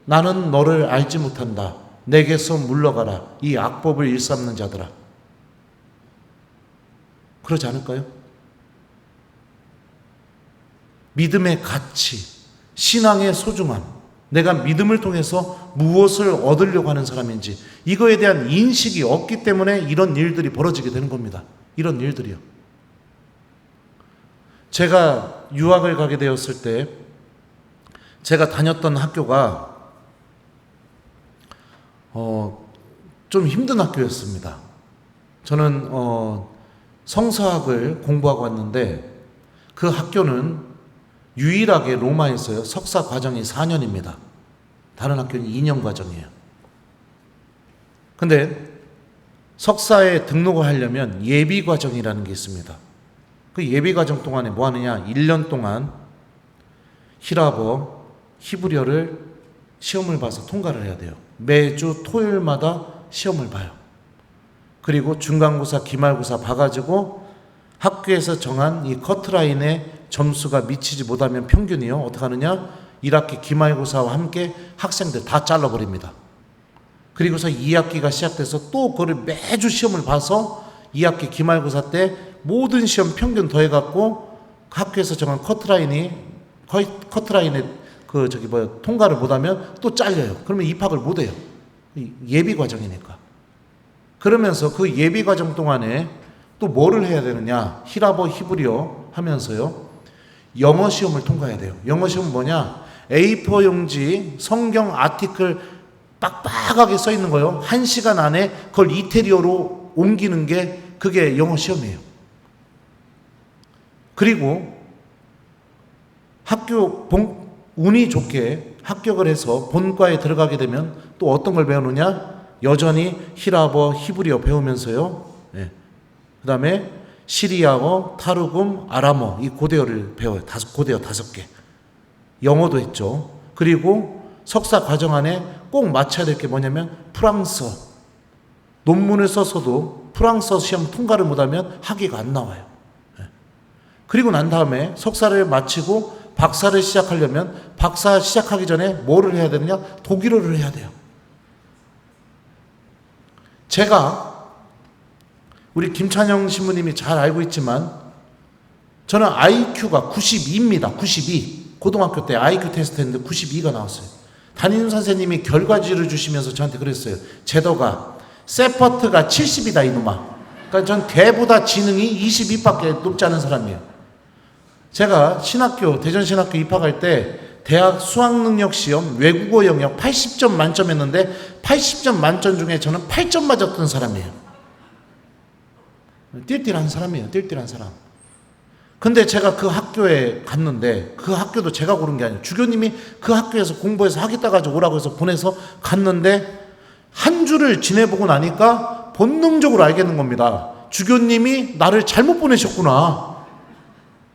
나는 너를 알지 못한다. 내게서 물러가라. 이 악법을 일삼는 자들아. 그러지 않을까요? 믿음의 가치, 신앙의 소중함, 내가 믿음을 통해서 무엇을 얻으려고 하는 사람인지 이거에 대한 인식이 없기 때문에 이런 일들이 벌어지게 되는 겁니다. 이런 일들이요. 제가 유학을 가게 되었을 때 제가 다녔던 학교가 좀 힘든 학교였습니다. 저는 성서학을 공부하고 왔는데 그 학교는 유일하게 로마에서요 석사 과정이 4년입니다. 다른 학교는 2년 과정이에요. 근데 석사에 등록을 하려면 예비 과정이라는 게 있습니다. 그 예비 과정 동안에 뭐 하느냐? 1년 동안 히라버, 히브리어를 시험을 봐서 통과를 해야 돼요. 매주 토요일마다 시험을 봐요. 그리고 중간고사, 기말고사 봐가지고 학교에서 정한 이 커트라인에 점수가 미치지 못하면 평균이요. 어떻게 하느냐? 1학기 기말고사와 함께 학생들 다 잘라버립니다. 그리고서 2학기가 시작돼서 또 그걸 매주 시험을 봐서 2학기 기말고사 때 모든 시험 평균 더해갖고 학교에서 정한 커트라인에 통과를 못하면 또 잘려요. 그러면 입학을 못해요. 예비 과정이니까. 그러면서 그 예비 과정 동안에 또 뭐를 해야 되느냐? 히라버, 히브리어 하면서요. 영어 시험을 통과해야 돼요. 영어 시험은 뭐냐? A4 용지 성경 아티클 빡빡하게 써 있는 거요. 1시간 안에 그걸 이태리어로 옮기는 게 그게 영어 시험이에요. 그리고 운이 좋게 합격을 해서 본과에 들어가게 되면 또 어떤 걸 배우느냐? 여전히 히라버, 히브리어 배우면서요. 그 다음에 시리아어, 타르굼, 아람어 이 고대어를 배워요. 고대어 5개. 영어도 했죠. 그리고 석사 과정 안에 꼭 맞춰야 될 게 뭐냐면 프랑스어. 논문을 써서도 프랑스어 시험 통과를 못하면 학위가 안 나와요. 그리고 난 다음에 석사를 마치고 박사를 시작하려면 박사 시작하기 전에 뭐를 해야 되느냐? 독일어를 해야 돼요. 제가 우리 김찬영 신부님이 잘 알고 있지만 저는 IQ가 92입니다. 92. 고등학교 때 IQ 테스트 했는데 92가 나왔어요. 담임 선생님이 결과지를 주시면서 저한테 그랬어요. 제도가 세퍼트가 70이다 이놈아. 그러니까 전 걔보다 지능이 22밖에 높지 않은 사람이에요. 제가 대전신학교 입학할 때 대학 수학능력시험 외국어 영역 80점 만점했는데 80점 만점 중에 저는 8점 맞았던 사람이에요. 띨띨한 사람이에요. 띨띨한 사람. 근데 제가 그 학교에 갔는데 그 학교도 제가 고른 게 아니에요. 주교님이 그 학교에서 공부해서 하겠다 가지고 오라고 해서 보내서 갔는데 한 주를 지내보고 나니까 본능적으로 알겠는 겁니다. 주교님이 나를 잘못 보내셨구나.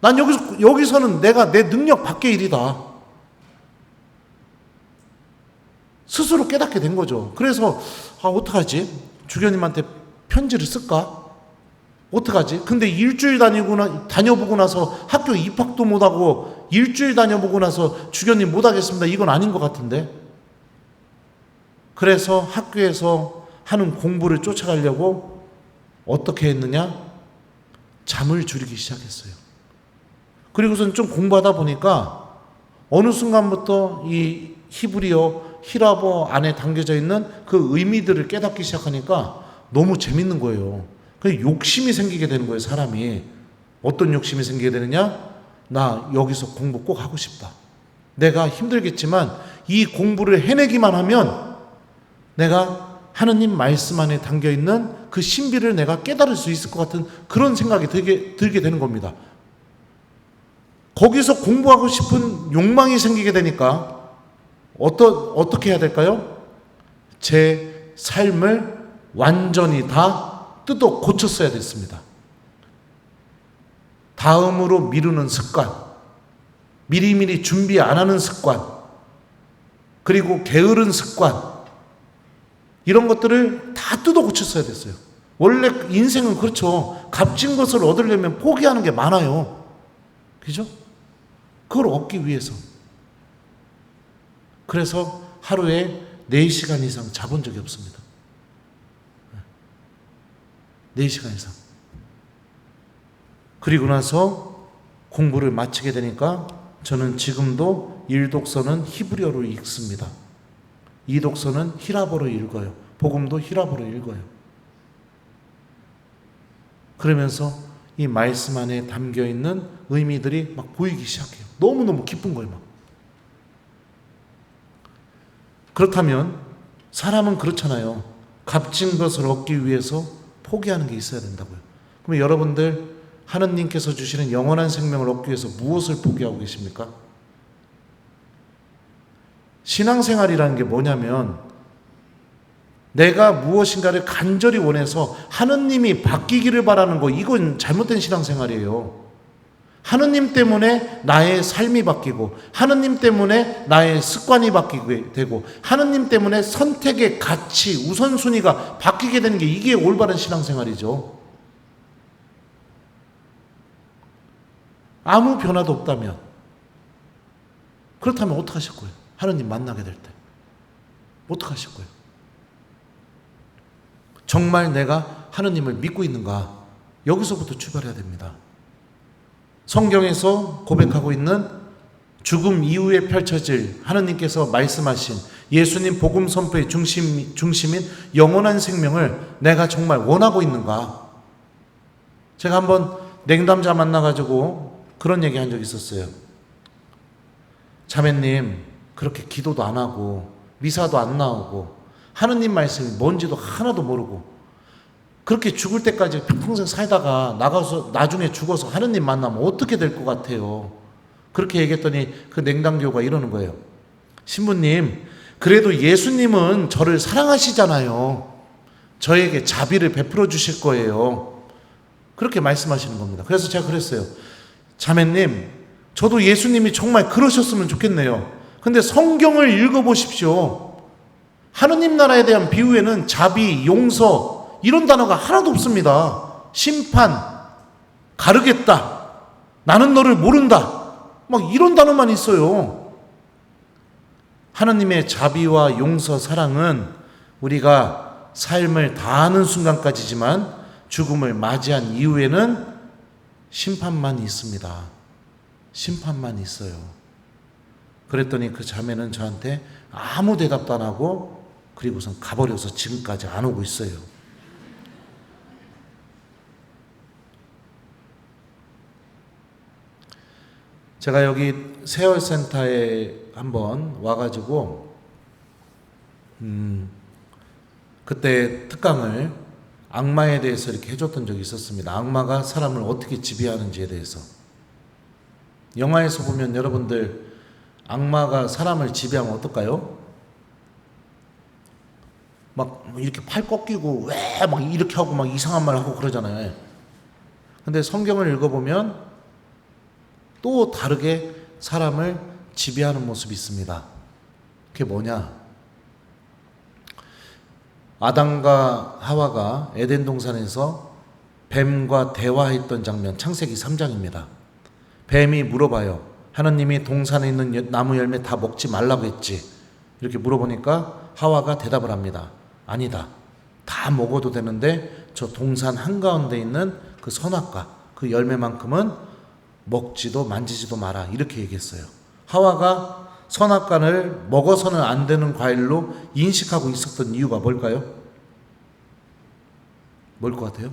난 여기서는 내가 내 능력 밖의 일이다. 스스로 깨닫게 된 거죠. 그래서 어떡하지? 주교님한테 편지를 쓸까? 어떡하지? 근데 일주일 다녀보고 나서 학교 입학도 못하고 일주일 다녀보고 나서 주교님 못하겠습니다. 이건 아닌 것 같은데. 그래서 학교에서 하는 공부를 쫓아가려고 어떻게 했느냐? 잠을 줄이기 시작했어요. 그리고선 좀 공부하다 보니까 어느 순간부터 이 히브리어 안에 담겨져 있는 그 의미들을 깨닫기 시작하니까 너무 재밌는 거예요. 그 욕심이 생기게 되는 거예요, 사람이. 어떤 욕심이 생기게 되느냐? 나 여기서 공부 꼭 하고 싶다. 내가 힘들겠지만 이 공부를 해내기만 하면 내가 하느님 말씀 안에 담겨 있는 그 신비를 내가 깨달을 수 있을 것 같은 그런 생각이 들게 되는 겁니다. 거기서 공부하고 싶은 욕망이 생기게 되니까 어떻게 해야 될까요? 제 삶을 완전히 다 뜯어 고쳤어야 됐습니다. 다음으로 미루는 습관, 미리미리 준비 안 하는 습관, 그리고 게으른 습관, 이런 것들을 다 뜯어 고쳤어야 됐어요. 원래 인생은 그렇죠. 값진 것을 얻으려면 포기하는 게 많아요. 그죠? 그걸 얻기 위해서. 그래서 하루에 4시간 이상 자본 적이 없습니다. 4시간 이상. 그리고 나서 공부를 마치게 되니까 저는 지금도 일독서는 히브리어로 읽습니다. 이독서는 히라보로 읽어요. 복음도 히라보로 읽어요. 그러면서 이 말씀 안에 담겨있는 의미들이 막 보이기 시작해요. 너무너무 기쁜 거예요. 막. 그렇다면 사람은 그렇잖아요. 값진 것을 얻기 위해서 포기하는 게 있어야 된다고요. 그럼 여러분들 하느님께서 주시는 영원한 생명을 얻기 위해서 무엇을 포기하고 계십니까? 신앙생활이라는 게 뭐냐면 내가 무엇인가를 간절히 원해서 하느님이 바뀌기를 바라는 거, 이건 잘못된 신앙생활이에요. 하느님 때문에 나의 삶이 바뀌고 하느님 때문에 나의 습관이 바뀌게 되고 하느님 때문에 선택의 가치, 우선순위가 바뀌게 되는 게 이게 올바른 신앙생활이죠. 아무 변화도 없다면, 그렇다면 어떡하실 거예요? 하느님 만나게 될 때 어떡하실 거예요? 정말 내가 하느님을 믿고 있는가? 여기서부터 출발해야 됩니다. 성경에서 고백하고 있는 죽음 이후에 펼쳐질 하느님께서 말씀하신 예수님 복음 선포의 중심인 영원한 생명을 내가 정말 원하고 있는가? 제가 한번 냉담자 만나가지고 그런 얘기 한 적이 있었어요. 자매님, 그렇게 기도도 안 하고 미사도 안 나오고 하느님 말씀이 뭔지도 하나도 모르고 그렇게 죽을 때까지 평생 살다가 나중에 죽어서 하느님 만나면 어떻게 될 것 같아요? 그렇게 얘기했더니 그 냉담교가 이러는 거예요. 신부님, 그래도 예수님은 저를 사랑하시잖아요. 저에게 자비를 베풀어 주실 거예요. 그렇게 말씀하시는 겁니다. 그래서 제가 그랬어요. 자매님, 저도 예수님이 정말 그러셨으면 좋겠네요. 근데 성경을 읽어보십시오. 하느님 나라에 대한 비유에는 자비, 용서 이런 단어가 하나도 없습니다. 심판, 가르겠다, 나는 너를 모른다, 막 이런 단어만 있어요. 하느님의 자비와 용서, 사랑은 우리가 삶을 다하는 순간까지지만 죽음을 맞이한 이후에는 심판만 있습니다. 심판만 있어요. 그랬더니 그 자매는 저한테 아무 대답도 안 하고 그리고선 가버려서 지금까지 안 오고 있어요. 제가 여기 세월센터에 한번 와가지고 그때 특강을 악마에 대해서 이렇게 해줬던 적이 있었습니다. 악마가 사람을 어떻게 지배하는지에 대해서. 영화에서 보면 여러분들 악마가 사람을 지배하면 어떨까요? 막 이렇게 팔 꺾이고 왜 막 이렇게 하고 막 이상한 말 하고 그러잖아요. 근데 성경을 읽어보면 또 다르게 사람을 지배하는 모습이 있습니다. 그게 뭐냐? 아담과 하와가 에덴 동산에서 뱀과 대화했던 장면, 창세기 3장입니다. 뱀이 물어봐요. 하나님이 동산에 있는 나무 열매 다 먹지 말라고 했지. 이렇게 물어보니까 하와가 대답을 합니다. 아니다. 다 먹어도 되는데 저 동산 한가운데 있는 그 선악과 그 열매만큼은 먹지도 만지지도 마라. 이렇게 얘기했어요. 하와가 선악과를 먹어서는 안 되는 과일로 인식하고 있었던 이유가 뭘까요? 뭘 것 같아요?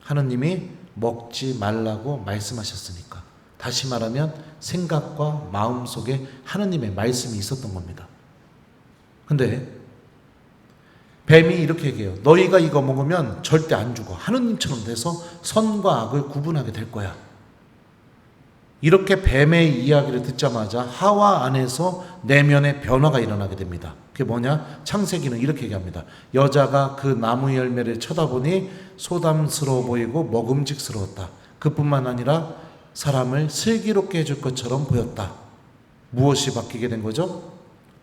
하느님이 먹지 말라고 말씀하셨으니까. 다시 말하면 생각과 마음 속에 하느님의 말씀이 있었던 겁니다. 근데 뱀이 이렇게 얘기해요. 너희가 이거 먹으면 절대 안 죽어. 하느님처럼 돼서 선과 악을 구분하게 될 거야. 이렇게 뱀의 이야기를 듣자마자 하와 안에서 내면의 변화가 일어나게 됩니다. 그게 뭐냐? 창세기는 이렇게 얘기합니다. 여자가 그 나무 열매를 쳐다보니 소담스러워 보이고 먹음직스러웠다. 그뿐만 아니라 사람을 슬기롭게 해줄 것처럼 보였다. 무엇이 바뀌게 된 거죠?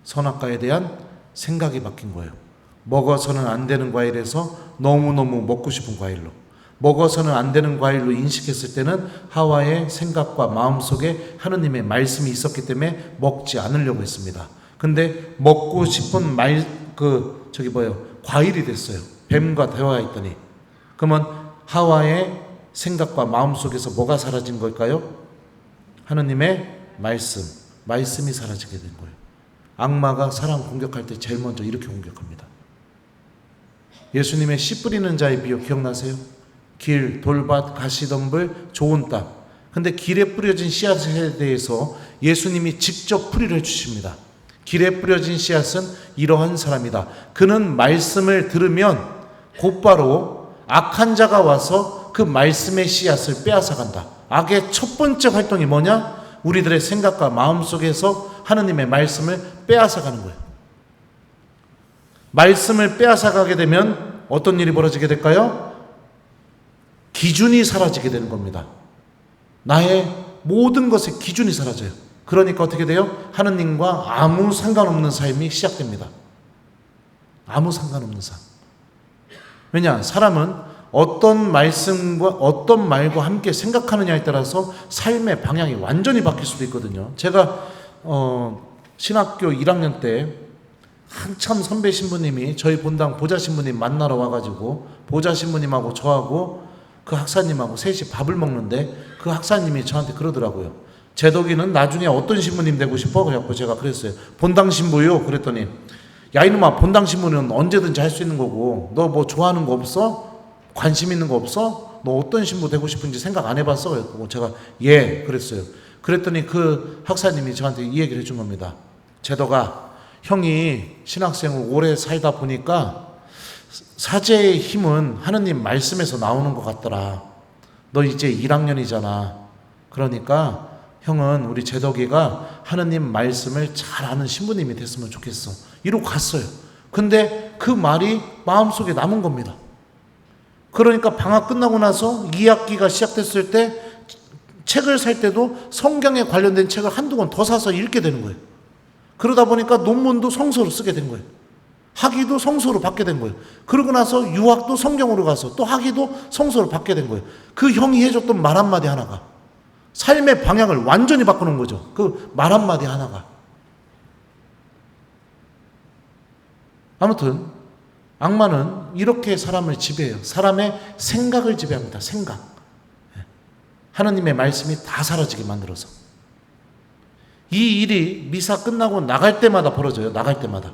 선악과에 대한 생각이 바뀐 거예요. 먹어서는 안 되는 과일에서 너무너무 먹고 싶은 과일로, 먹어서는 안 되는 과일로 인식했을 때는 하와의 생각과 마음속에 하느님의 말씀이 있었기 때문에 먹지 않으려고 했습니다. 근데 먹고 싶은 과일이 됐어요. 뱀과 대화했더니. 그러면 하와의 생각과 마음속에서 뭐가 사라진 걸까요? 하느님의 말씀이 사라지게 된 거예요. 악마가 사람 공격할 때 제일 먼저 이렇게 공격합니다. 예수님의 씨 뿌리는 자의 비유 기억나세요? 길, 돌밭, 가시덤불, 좋은 땅. 근데 길에 뿌려진 씨앗에 대해서 예수님이 직접 풀이를 해주십니다. 길에 뿌려진 씨앗은 이러한 사람이다. 그는 말씀을 들으면 곧바로 악한 자가 와서 그 말씀의 씨앗을 빼앗아간다. 악의 첫 번째 활동이 뭐냐? 우리들의 생각과 마음 속에서 하느님의 말씀을 빼앗아가는 거예요. 말씀을 빼앗아가게 되면 어떤 일이 벌어지게 될까요? 기준이 사라지게 되는 겁니다. 나의 모든 것의 기준이 사라져요. 그러니까 어떻게 돼요? 하느님과 아무 상관없는 삶이 시작됩니다. 아무 상관없는 삶. 왜냐? 사람은 어떤 말씀과 어떤 말과 함께 생각하느냐에 따라서 삶의 방향이 완전히 바뀔 수도 있거든요. 제가 신학교 1학년 때 한참 선배 신부님이 저희 본당 보좌 신부님 만나러 와가지고 보좌 신부님하고 저하고 그 학사님하고 셋이 밥을 먹는데 그 학사님이 저한테 그러더라고요. 제덕이는 나중에 어떤 신부님 되고 싶어? 그래갖고 제가 그랬어요. 본당 신부요? 그랬더니 야 이놈아, 본당 신부는 언제든지 할 수 있는 거고 너 뭐 좋아하는 거 없어? 관심 있는 거 없어? 너 어떤 신부 되고 싶은지 생각 안 해봤어? 그랬고 제가 예 그랬어요. 그랬더니 그 학사님이 저한테 이 얘기를 해준 겁니다. 제덕아, 형이 신학생을 오래 살다 보니까 사제의 힘은 하느님 말씀에서 나오는 것 같더라. 너 이제 1학년이잖아. 그러니까 형은 우리 제덕이가 하느님 말씀을 잘 아는 신부님이 됐으면 좋겠어. 이러고 갔어요. 근데 그 말이 마음속에 남은 겁니다. 그러니까 방학 끝나고 나서 2학기가 시작됐을 때 책을 살 때도 성경에 관련된 책을 한두 권 더 사서 읽게 되는 거예요. 그러다 보니까 논문도 성서로 쓰게 된 거예요. 학위도 성서로 받게 된 거예요. 그러고 나서 유학도 성경으로 가서 또 학위도 성서로 받게 된 거예요. 그 형이 해줬던 말 한마디 하나가 삶의 방향을 완전히 바꾸는 거죠. 그 말 한마디 하나가. 아무튼 악마는 이렇게 사람을 지배해요. 사람의 생각을 지배합니다. 생각. 하나님의 말씀이 다 사라지게 만들어서. 이 일이 미사 끝나고 나갈 때마다 벌어져요. 나갈 때마다.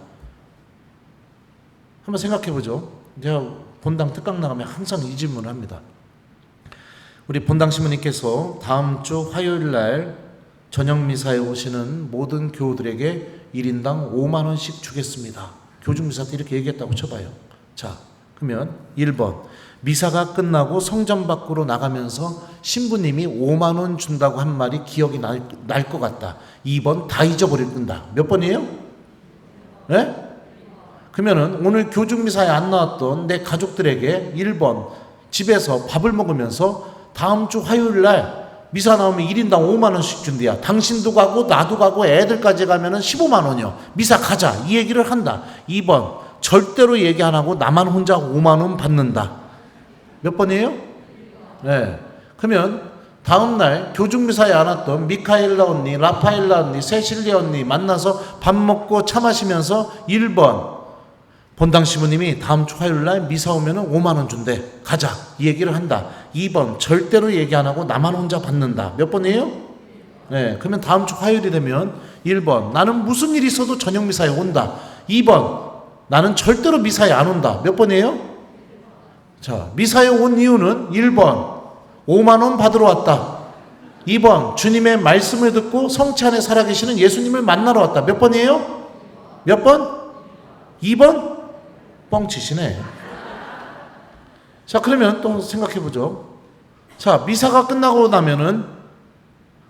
한번 생각해 보죠. 제가 본당 특강 나가면 항상 이 질문을 합니다. 우리 본당 신부님께서 다음 주 화요일 날 저녁 미사에 오시는 모든 교우들에게 1인당 5만 원씩 주겠습니다. 교중 미사 때 이렇게 얘기했다고 쳐봐요. 자, 그러면 1번 미사가 끝나고 성전 밖으로 나가면서 신부님이 5만 원 준다고 한 말이 기억이 날 것 같다. 2번 다 잊어버릴 건다. 몇 번이에요? 네? 그러면은 오늘 교중 미사에 안 나왔던 내 가족들에게 1번 집에서 밥을 먹으면서 다음 주 화요일 날 미사 나오면 1인당 5만 원씩 준대야. 당신도 가고 나도 가고 애들까지 가면은 15만 원이요. 미사 가자. 이 얘기를 한다. 2번 절대로 얘기 안 하고 나만 혼자 5만 원 받는다. 몇 번이에요? 네. 그러면 다음 날 교중미사에 안 왔던 미카엘라 언니, 라파엘라 언니, 세실리아 언니 만나서 밥 먹고 차 마시면서 1번 본당 시부님이 다음 주 화요일 날 미사 오면은 5만 원 준대. 가자. 이 얘기를 한다. 2번 절대로 얘기 안 하고 나만 혼자 받는다. 몇 번이에요? 네. 그러면 다음 주 화요일이 되면 1번 나는 무슨 일이 있어도 저녁 미사에 온다. 2번 나는 절대로 미사에 안 온다. 몇 번이에요? 자, 미사에 온 이유는 1번 5만 원 받으러 왔다. 2번 주님의 말씀을 듣고 성체 안에 살아계시는 예수님을 만나러 왔다. 몇 번이에요? 몇 번? 2번? 뻥치시네. 자, 그러면 또 생각해보죠. 자, 미사가 끝나고 나면은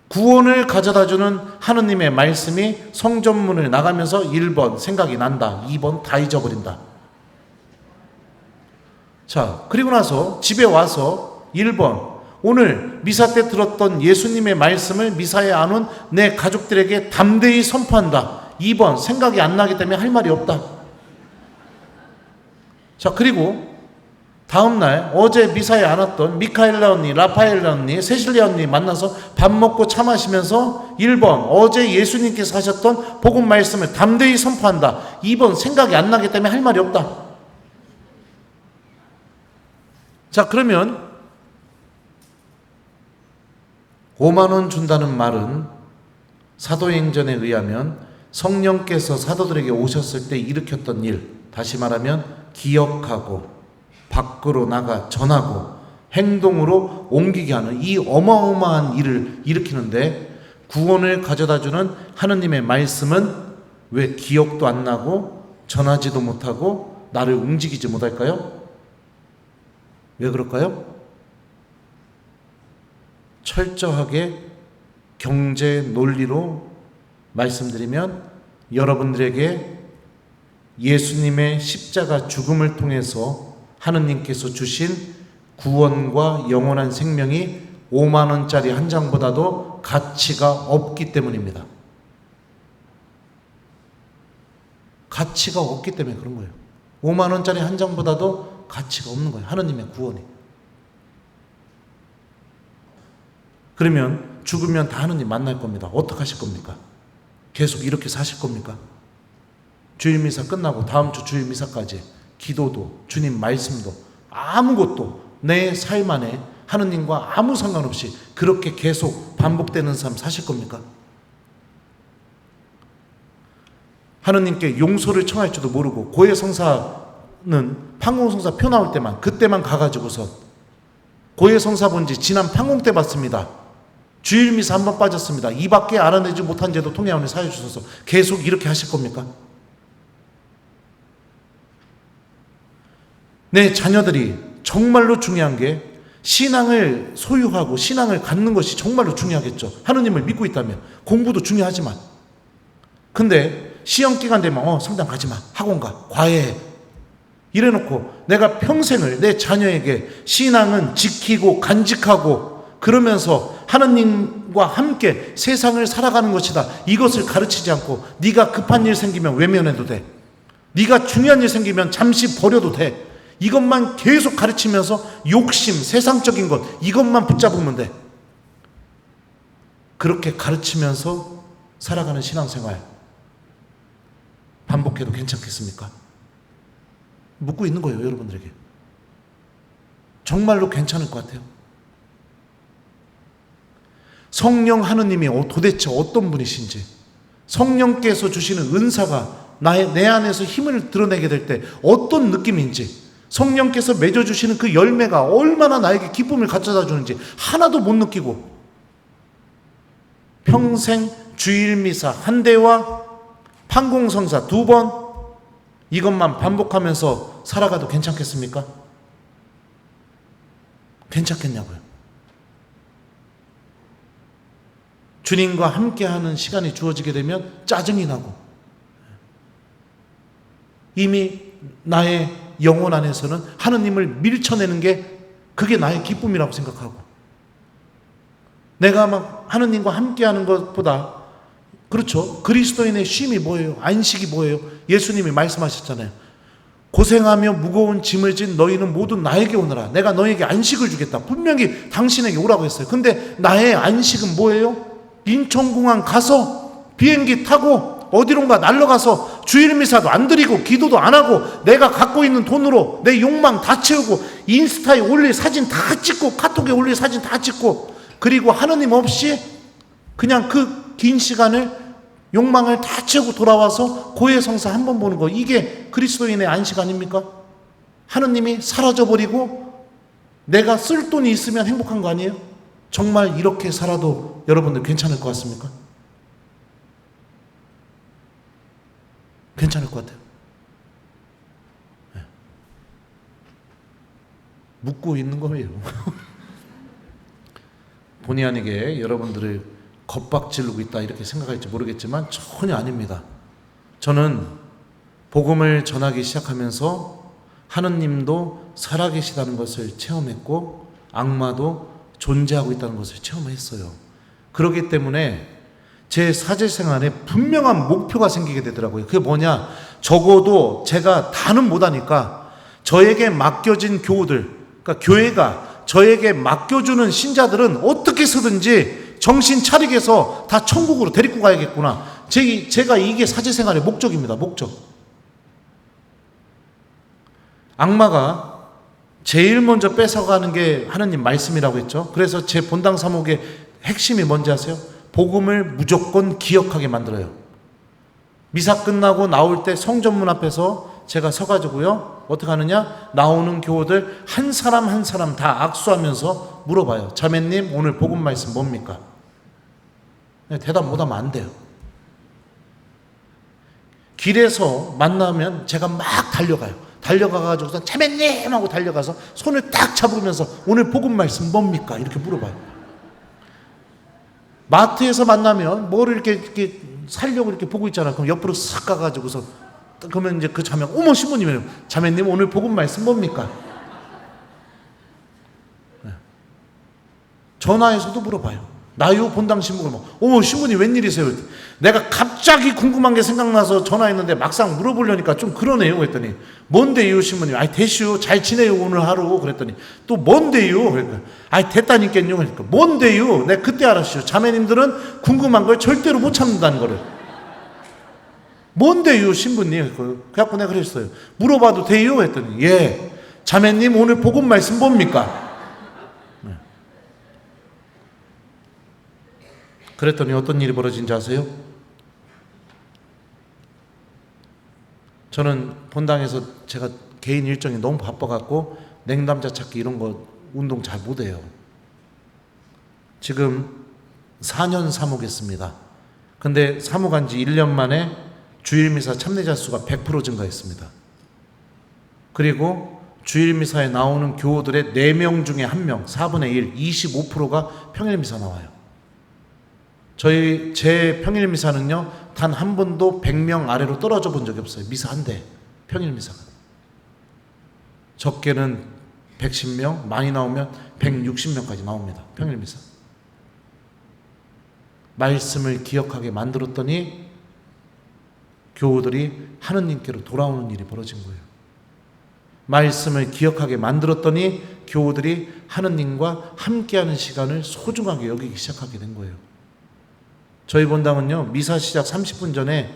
구원을 가져다주는 하느님의 말씀이 성전문을 나가면서 1번 생각이 난다. 2번 다 잊어버린다. 자, 그리고 나서 집에 와서 1번 오늘 미사 때 들었던 예수님의 말씀을 미사에 안 온 내 가족들에게 담대히 선포한다. 2번 생각이 안 나기 때문에 할 말이 없다. 자, 그리고 다음날 어제 미사에 안 왔던 미카엘라 언니, 라파엘라 언니, 세실리아 언니 만나서 밥 먹고 차 마시면서 1번 어제 예수님께서 하셨던 복음 말씀을 담대히 선포한다. 2번 생각이 안 나기 때문에 할 말이 없다. 자, 그러면 5만 원 준다는 말은 사도행전에 의하면 성령께서 사도들에게 오셨을 때 일으켰던 일, 다시 말하면 기억하고 밖으로 나가 전하고 행동으로 옮기게 하는 이 어마어마한 일을 일으키는데 구원을 가져다주는 하느님의 말씀은 왜 기억도 안 나고 전하지도 못하고 나를 움직이지 못할까요? 왜 그럴까요? 철저하게 경제 논리로 말씀드리면 여러분들에게 예수님의 십자가 죽음을 통해서 하느님께서 주신 구원과 영원한 생명이 5만 원짜리 한 장보다도 가치가 없기 때문입니다. 가치가 없기 때문에 그런 거예요. 5만 원짜리 한 장보다도 가치가 없는 거예요. 하느님의 구원이. 그러면 죽으면 다 하느님 만날 겁니다. 어떻게 하실 겁니까? 계속 이렇게 사실 겁니까? 주일 미사 끝나고 다음 주 주일 미사까지 기도도 주님 말씀도 아무것도 내 삶 안에 하느님과 아무 상관없이 그렇게 계속 반복되는 삶 사실 겁니까? 하느님께 용서를 청할 줄도 모르고 고해성사는 판공성사 표 나올 때만 그때만 가가지고서 고해성사 본지 지난 판공 때 봤습니다. 주일 미사 한 번 빠졌습니다. 이밖에 알아내지 못한 죄도 통해하오니 사해 주소서. 계속 이렇게 하실 겁니까? 내 자녀들이 정말로 중요한 게 신앙을 소유하고 신앙을 갖는 것이 정말로 중요하겠죠. 하느님을 믿고 있다면 공부도 중요하지만 근데 시험 기간 되면 성당 가지 마, 학원 가, 과외해 이래놓고 내가 평생을 내 자녀에게 신앙은 지키고 간직하고 그러면서 하느님과 함께 세상을 살아가는 것이다. 이것을 가르치지 않고 네가 급한 일 생기면 외면해도 돼. 네가 중요한 일 생기면 잠시 버려도 돼. 이것만 계속 가르치면서 욕심, 세상적인 것 이것만 붙잡으면 돼. 그렇게 가르치면서 살아가는 신앙생활 반복해도 괜찮겠습니까? 묻고 있는 거예요, 여러분들에게. 정말로 괜찮을 것 같아요. 성령 하느님이 도대체 어떤 분이신지, 성령께서 주시는 은사가 내 안에서 힘을 드러내게 될 때 어떤 느낌인지, 성령께서 맺어주시는 그 열매가 얼마나 나에게 기쁨을 가져다 주는지 하나도 못 느끼고 평생 주일미사 한 대와 판공성사 2번 이것만 반복하면서 살아가도 괜찮겠습니까? 괜찮겠냐고요. 주님과 함께하는 시간이 주어지게 되면 짜증이 나고 이미 나의 영혼 안에서는 하느님을 밀쳐내는 게 그게 나의 기쁨이라고 생각하고, 내가 막 하느님과 함께하는 것보다, 그렇죠, 그리스도인의 쉼이 뭐예요? 안식이 뭐예요? 예수님이 말씀하셨잖아요. 고생하며 무거운 짐을 진 너희는 모두 나에게 오너라. 내가 너에게 안식을 주겠다. 분명히 당신에게 오라고 했어요. 근데 나의 안식은 뭐예요? 인천공항 가서 비행기 타고 어디론가 날아가서 주일미사도 안 드리고 기도도 안 하고 내가 갖고 있는 돈으로 내 욕망 다 채우고 인스타에 올릴 사진 다 찍고 카톡에 올릴 사진 다 찍고, 그리고 하느님 없이 그냥 그 긴 시간을 욕망을 다 채우고 돌아와서 고해성사 한 번 보는 거, 이게 그리스도인의 안식 아닙니까? 하느님이 사라져버리고 내가 쓸 돈이 있으면 행복한 거 아니에요? 정말 이렇게 살아도 여러분들 괜찮을 것 같습니까? 괜찮을 것 같아요. 네. 묻고 있는 거예요. 본의 아니게 여러분들을 겁박지르고 있다 이렇게 생각할지 모르겠지만 전혀 아닙니다. 저는 복음을 전하기 시작하면서 하느님도 살아계시다는 것을 체험했고 악마도 존재하고 있다는 것을 체험했어요. 그렇기 때문에 제 사제생활에 분명한 목표가 생기게 되더라고요. 그게 뭐냐, 적어도 제가 다는 못하니까 저에게 맡겨진 교우들, 그러니까 교회가 저에게 맡겨주는 신자들은 어떻게 쓰든지 정신 차리게 해서 다 천국으로 데리고 가야겠구나. 제가 이게 사제생활의 목적입니다. 목적. 악마가 제일 먼저 뺏어가는 게 하느님 말씀이라고 했죠. 그래서 제 본당 사목의 핵심이 뭔지 아세요? 복음을 무조건 기억하게 만들어요. 미사 끝나고 나올 때 성전문 앞에서 제가 서가지고요, 어떻게 하느냐, 나오는 교우들 한 사람 한 사람 다 악수하면서 물어봐요. 자매님 오늘 복음 말씀 뭡니까? 대답 못하면 안 돼요. 길에서 만나면 제가 막 달려가가지고서 자매님 하고 달려가서 손을 딱 잡으면서 오늘 복음 말씀 뭡니까? 이렇게 물어봐요. 마트에서 만나면 뭐를 이렇게 살려고 이렇게 보고 있잖아. 그럼 옆으로 싹 가가지고서 그러면 이제 그 자매, 어머 신부님이에요. 자매님 오늘 복음 말씀 뭡니까? 네. 전화해서도 물어봐요. 나요 본당 신부가 뭐, 어머 신부님 웬일이세요? 내가 갑자기 궁금한 게 생각나서 전화했는데 막상 물어보려니까 좀 그러네요. 그랬더니 뭔데요 신부님? 아이 대시오 잘 지내요 오늘 하루. 그랬더니 또 뭔데요? 그러니까 아이 됐다니까요. 그러니까 뭔데요? 내가 그때 알았어요. 자매님들은 궁금한 걸 절대로 못 참는다는 거를. 뭔데요 신부님? 그래갖고 내가 그랬어요. 물어봐도 돼요? 했더니 예. 자매님 오늘 복음 말씀 뭡니까? 그랬더니 어떤 일이 벌어진지 아세요? 저는 본당에서 제가 개인 일정이 너무 바빠갖고 냉담자 찾기 이런 거 운동 잘 못해요. 지금 4년 사목했습니다. 근데 사목한 지 1년 만에 주일미사 참여자 수가 100% 증가했습니다. 그리고 주일미사에 나오는 교우들의 4명 중에 1명, 4분의 1, 25%가 평일미사 나와요. 제 평일 미사는요, 단 한 번도 100명 아래로 떨어져 본 적이 없어요. 미사 한 대, 평일 미사가. 적게는 110명, 많이 나오면 160명까지 나옵니다. 평일 미사. 말씀을 기억하게 만들었더니 교우들이 하느님께로 돌아오는 일이 벌어진 거예요. 말씀을 기억하게 만들었더니 교우들이 하느님과 함께하는 시간을 소중하게 여기기 시작하게 된 거예요. 저희 본당은요, 미사 시작 30분 전에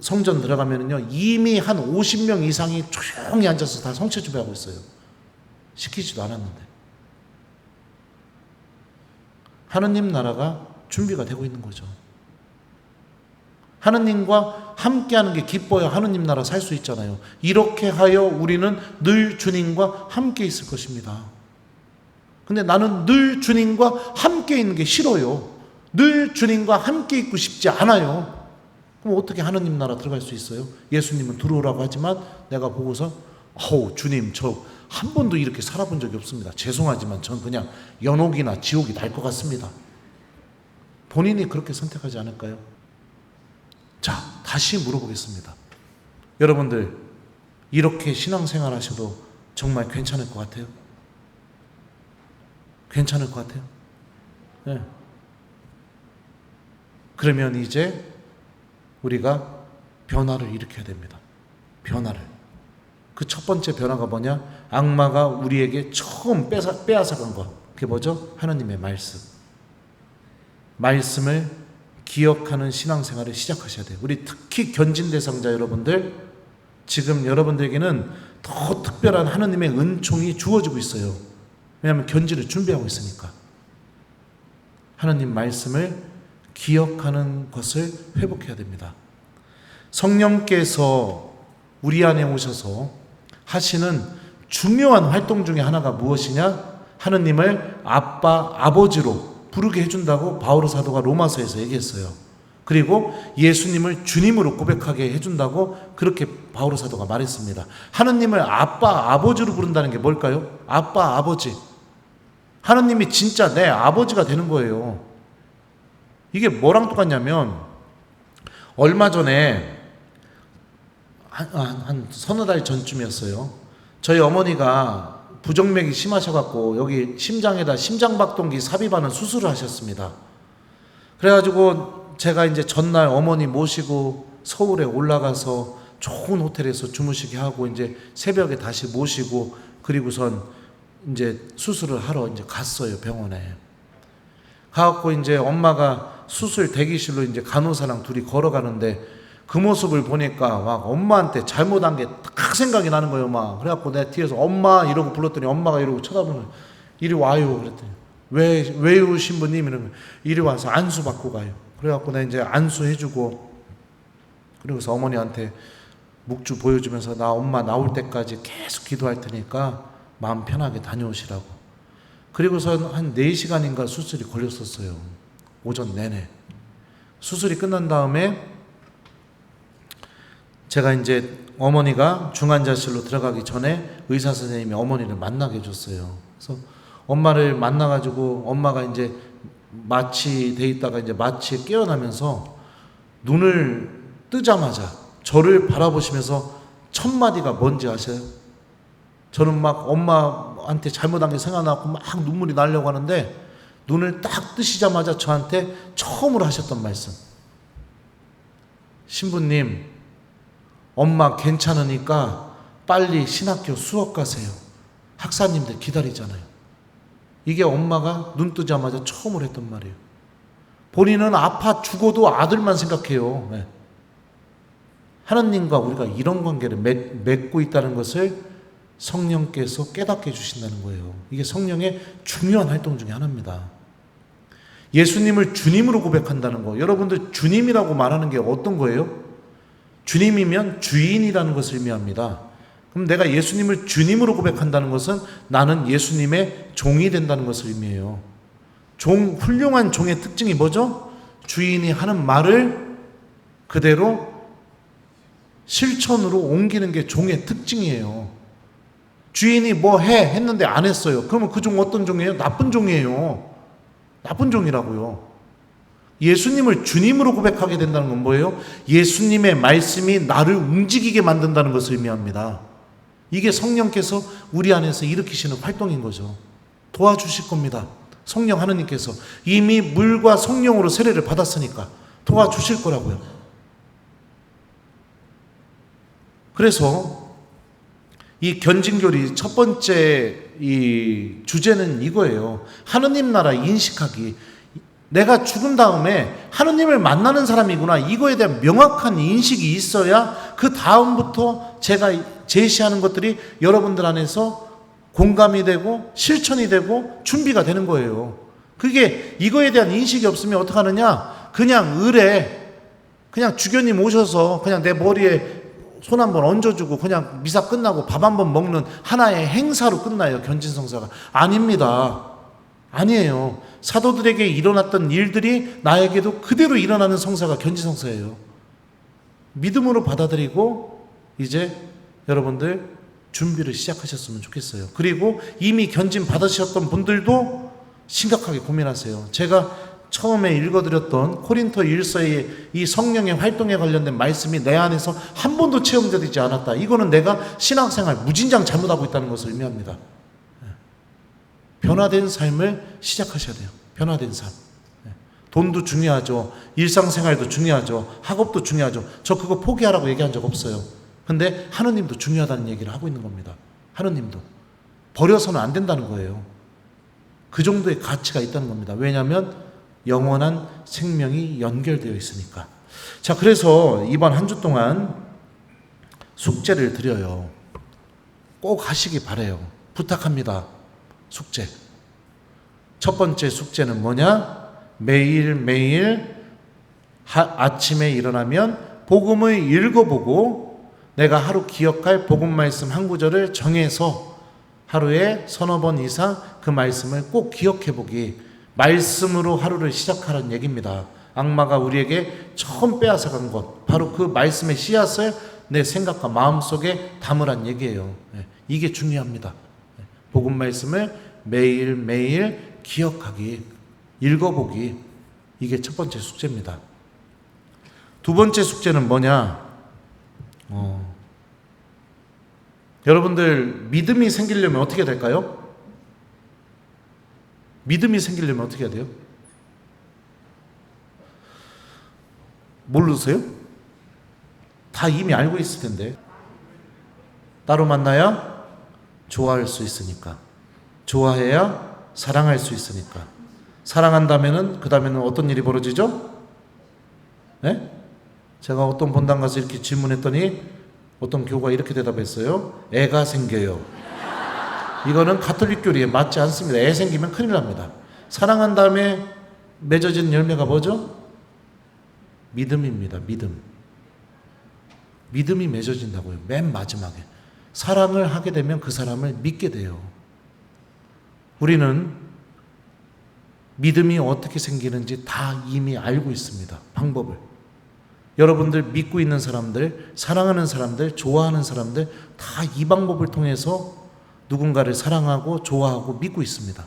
성전 들어가면은요, 이미 한 50명 이상이 조용히 앉아서 다 성체 준비하고 있어요. 시키지도 않았는데. 하느님 나라가 준비가 되고 있는 거죠. 하느님과 함께하는 게 기뻐야 하느님 나라 살 수 있잖아요. 이렇게 하여 우리는 늘 주님과 함께 있을 것입니다. 근데 나는 늘 주님과 함께 있는 게 싫어요. 늘 주님과 함께 있고 싶지 않아요. 그럼 어떻게 하느님 나라 들어갈 수 있어요? 예수님은 들어오라고 하지만 내가 보고서 주님 저 한 번도 이렇게 살아본 적이 없습니다. 죄송하지만 전 그냥 연옥이나 지옥이 날 것 같습니다. 본인이 그렇게 선택하지 않을까요? 자, 다시 물어보겠습니다. 여러분들 이렇게 신앙생활 하셔도 정말 괜찮을 것 같아요? 괜찮을 것 같아요? 네. 그러면 이제 우리가 변화를 일으켜야 됩니다. 변화를. 그 첫 번째 변화가 뭐냐? 악마가 우리에게 처음 빼앗아간 것. 그게 뭐죠? 하나님의 말씀. 말씀을 기억하는 신앙생활을 시작하셔야 돼요. 우리 특히 견진 대상자 여러분들, 지금 여러분들에게는 더 특별한 하나님의 은총이 주어지고 있어요. 왜냐하면 견지를 준비하고 있으니까. 하나님 말씀을 기억하는 것을 회복해야 됩니다. 성령께서 우리 안에 오셔서 하시는 중요한 활동 중에 하나가 무엇이냐? 하느님을 아빠, 아버지로 부르게 해준다고 바오로 사도가 로마서에서 얘기했어요. 그리고 예수님을 주님으로 고백하게 해준다고 그렇게 바오로 사도가 말했습니다. 하느님을 아빠, 아버지로 부른다는 게 뭘까요? 아빠, 아버지. 하느님이 진짜 내 아버지가 되는 거예요. 이게 뭐랑 똑같냐면 얼마 전에 한 서너 달 전쯤이었어요. 저희 어머니가 부정맥이 심하셔갖고 여기 심장에다 심장박동기 삽입하는 수술을 하셨습니다. 그래가지고 제가 이제 전날 어머니 모시고 서울에 올라가서 좋은 호텔에서 주무시게 하고 이제 새벽에 다시 모시고 그리고선 이제 수술을 하러 이제 갔어요, 병원에. 가갖고 이제 엄마가 수술 대기실로 이제 간호사랑 둘이 걸어가는데 그 모습을 보니까 막 엄마한테 잘못한 게 딱 생각이 나는 거예요, 막. 그래갖고 내가 뒤에서 엄마 이러고 불렀더니 엄마가 이러고 쳐다보면 이리 와요. 그랬더니 왜요 신부님? 이러면 이리 와서 안수 받고 가요. 그래갖고 내가 이제 안수해주고 그리고서 어머니한테 묵주 보여주면서 나 엄마 나올 때까지 계속 기도할 테니까 마음 편하게 다녀오시라고. 그리고서 한 4시간인가 수술이 걸렸었어요. 오전 내내. 수술이 끝난 다음에 제가 이제 어머니가 중환자실로 들어가기 전에 의사 선생님이 어머니를 만나게 해줬어요. 그래서 엄마를 만나가지고 엄마가 이제 마취돼 있다가 이제 마취에 깨어나면서 눈을 뜨자마자 저를 바라보시면서 첫 마디가 뭔지 아세요? 저는 막 엄마한테 잘못한 게 생각나고 막 눈물이 나려고 하는데 눈을 딱 뜨시자마자 저한테 처음으로 하셨던 말씀. 신부님, 엄마 괜찮으니까 빨리 신학교 수업 가세요. 학사님들 기다리잖아요. 이게 엄마가 눈 뜨자마자 처음으로 했던 말이에요. 본인은 아파 죽어도 아들만 생각해요. 네. 하나님과 우리가 이런 관계를 맺고 있다는 것을 성령께서 깨닫게 해주신다는 거예요. 이게 성령의 중요한 활동 중에 하나입니다. 예수님을 주님으로 고백한다는 거. 여러분들 주님이라고 말하는 게 어떤 거예요? 주님이면 주인이라는 것을 의미합니다. 그럼 내가 예수님을 주님으로 고백한다는 것은 나는 예수님의 종이 된다는 것을 의미해요. 훌륭한 종의 특징이 뭐죠? 주인이 하는 말을 그대로 실천으로 옮기는 게 종의 특징이에요. 주인이 뭐 했는데 안 했어요. 그러면 그 종 어떤 종이에요? 나쁜 종이에요. 나쁜 종이라고요. 예수님을 주님으로 고백하게 된다는 건 뭐예요? 예수님의 말씀이 나를 움직이게 만든다는 것을 의미합니다. 이게 성령께서 우리 안에서 일으키시는 활동인 거죠. 도와주실 겁니다. 성령 하느님께서 이미 물과 성령으로 세례를 받았으니까 도와주실 거라고요. 그래서 이 견진교리 첫 번째 이 주제는 이거예요. 하느님 나라 인식하기. 내가 죽은 다음에 하느님을 만나는 사람이구나. 이거에 대한 명확한 인식이 있어야 그 다음부터 제가 제시하는 것들이 여러분들 안에서 공감이 되고 실천이 되고 준비가 되는 거예요. 그게 이거에 대한 인식이 없으면 어떡하느냐? 그냥 을에 그냥 주교님 오셔서 그냥 내 머리에 손 한번 얹어주고 그냥 미사 끝나고 밥 한번 먹는 하나의 행사로 끝나요. 견진성사가. 아닙니다. 아니에요. 사도들에게 일어났던 일들이 나에게도 그대로 일어나는 성사가 견진성사예요. 믿음으로 받아들이고 이제 여러분들 준비를 시작하셨으면 좋겠어요. 그리고 이미 견진 받으셨던 분들도 심각하게 고민하세요. 제가 처음에 읽어드렸던 코린토 1서의 이 성령의 활동에 관련된 말씀이 내 안에서 한 번도 체험되지 않았다. 이거는 내가 신앙생활 무진장 잘못하고 있다는 것을 의미합니다. 변화된 삶을 시작하셔야 돼요. 변화된 삶. 돈도 중요하죠. 일상생활도 중요하죠. 학업도 중요하죠. 저 그거 포기하라고 얘기한 적 없어요. 근데 하느님도 중요하다는 얘기를 하고 있는 겁니다. 하느님도. 버려서는 안 된다는 거예요. 그 정도의 가치가 있다는 겁니다. 왜냐하면 영원한 생명이 연결되어 있으니까. 자, 그래서 이번 한 주 동안 숙제를 드려요. 꼭 하시기 바라요. 부탁합니다. 숙제. 첫 번째 숙제는 뭐냐? 매일매일 아침에 일어나면 복음을 읽어보고 내가 하루 기억할 복음 말씀 한 구절을 정해서 하루에 서너 번 이상 그 말씀을 꼭 기억해보기. 말씀으로 하루를 시작하라는 얘기입니다. 악마가 우리에게 처음 빼앗아간 것, 바로 그 말씀의 씨앗을 내 생각과 마음속에 담으란 얘기예요. 이게 중요합니다. 복음 말씀을 매일매일 기억하기, 읽어보기, 이게 첫 번째 숙제입니다. 두 번째 숙제는 뭐냐? 여러분들 믿음이 생기려면 어떻게 될까요? 믿음이 생기려면 어떻게 해야 돼요? 모르세요? 다 이미 알고 있을 텐데. 따로 만나야 좋아할 수 있으니까. 좋아해야 사랑할 수 있으니까. 사랑한다면은 그 다음에는 어떤 일이 벌어지죠? 네? 제가 어떤 본당 가서 이렇게 질문했더니 어떤 교우가 이렇게 대답했어요. 애가 생겨요. 이거는 가톨릭 교리에 맞지 않습니다. 애 생기면 큰일 납니다. 사랑한 다음에 맺어진 열매가 뭐죠? 믿음입니다. 믿음. 믿음이 맺어진다고요. 맨 마지막에. 사랑을 하게 되면 그 사람을 믿게 돼요. 우리는 믿음이 어떻게 생기는지 다 이미 알고 있습니다. 방법을. 여러분들 믿고 있는 사람들, 사랑하는 사람들, 좋아하는 사람들 다 이 방법을 통해서 누군가를 사랑하고 좋아하고 믿고 있습니다.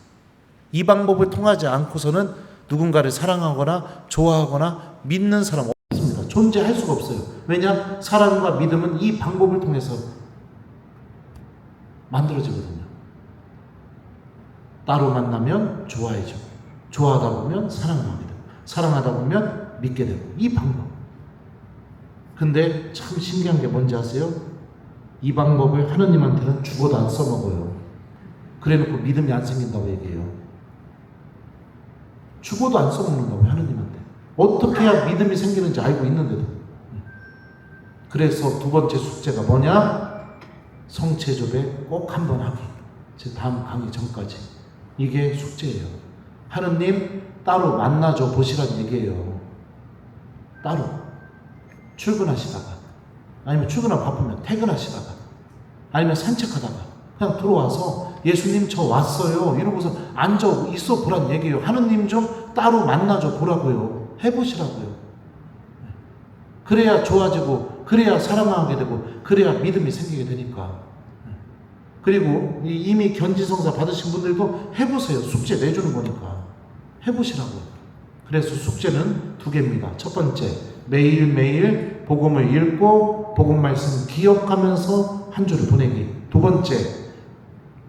이 방법을 통하지 않고서는 누군가를 사랑하거나 좋아하거나 믿는 사람 없습니다. 존재할 수가 없어요. 왜냐? 사랑과 믿음은 이 방법을 통해서 만들어지거든요. 따로 만나면 좋아해지고, 좋아하다 보면 사랑하게 되고, 사랑하다 보면 믿게 되고, 이 방법. 근데 참 신기한 게 뭔지 아세요? 이 방법을 하느님한테는 죽어도 안 써먹어요. 그래놓고 믿음이 안 생긴다고 얘기해요. 죽어도 안 써먹는다고 하느님한테. 어떻게 해야 믿음이 생기는지 알고 있는데도. 그래서 두 번째 숙제가 뭐냐? 성체조배 꼭 한번 하기. 제 다음 강의 전까지. 이게 숙제예요. 하느님 따로 만나줘 보시란 얘기예요. 따로. 출근하시다가, 아니면 출근하고 바쁘면 퇴근하시다가, 아니면 산책하다가 그냥 들어와서 예수님 저 왔어요 이러고서 앉아 있어 보란 얘기예요. 하느님 좀 따로 만나줘 보라고요. 해보시라고요. 그래야 좋아지고, 그래야 사랑하게 되고, 그래야 믿음이 생기게 되니까. 그리고 이미 견지성사 받으신 분들도 해보세요. 숙제 내주는 거니까 해보시라고요. 그래서 숙제는 두 개입니다. 첫 번째, 매일매일 복음을 읽고 복음 말씀 기억하면서 한 주를 보내기. 두 번째,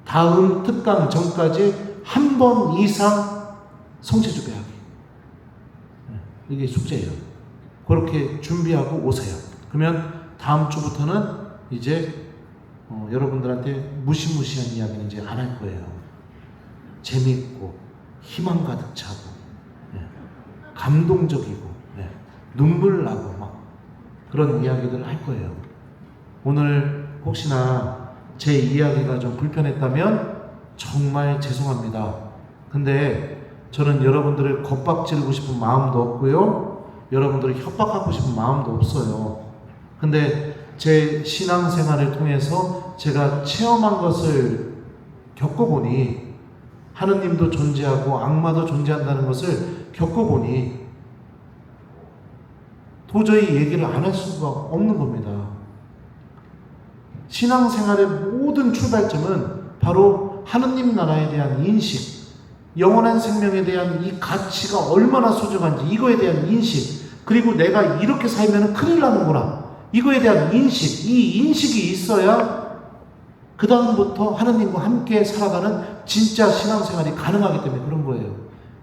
다음 특강 전까지 한 번 이상 성체주배하기. 이게 숙제예요. 그렇게 준비하고 오세요. 그러면 다음 주부터는 이제 여러분들한테 무시무시한 이야기는 이제 안 할 거예요. 재미있고 희망 가득 차고 감동적이고 눈물 나고 막 그런 이야기들을 할 거예요. 오늘 혹시나 제 이야기가 좀 불편했다면 정말 죄송합니다. 근데 저는 여러분들을 겁박지르고 싶은 마음도 없고요. 여러분들을 협박하고 싶은 마음도 없어요. 근데 제 신앙생활을 통해서 제가 체험한 것을 겪어보니 하느님도 존재하고 악마도 존재한다는 것을 겪어보니 도저히 얘기를 안 할 수가 없는 겁니다. 신앙생활의 모든 출발점은 바로 하느님 나라에 대한 인식, 영원한 생명에 대한 이 가치가 얼마나 소중한지 이거에 대한 인식, 그리고 내가 이렇게 살면 큰일 나는구나 이거에 대한 인식, 이 인식이 있어야 그 다음부터 하느님과 함께 살아가는 진짜 신앙생활이 가능하기 때문에 그런 거예요.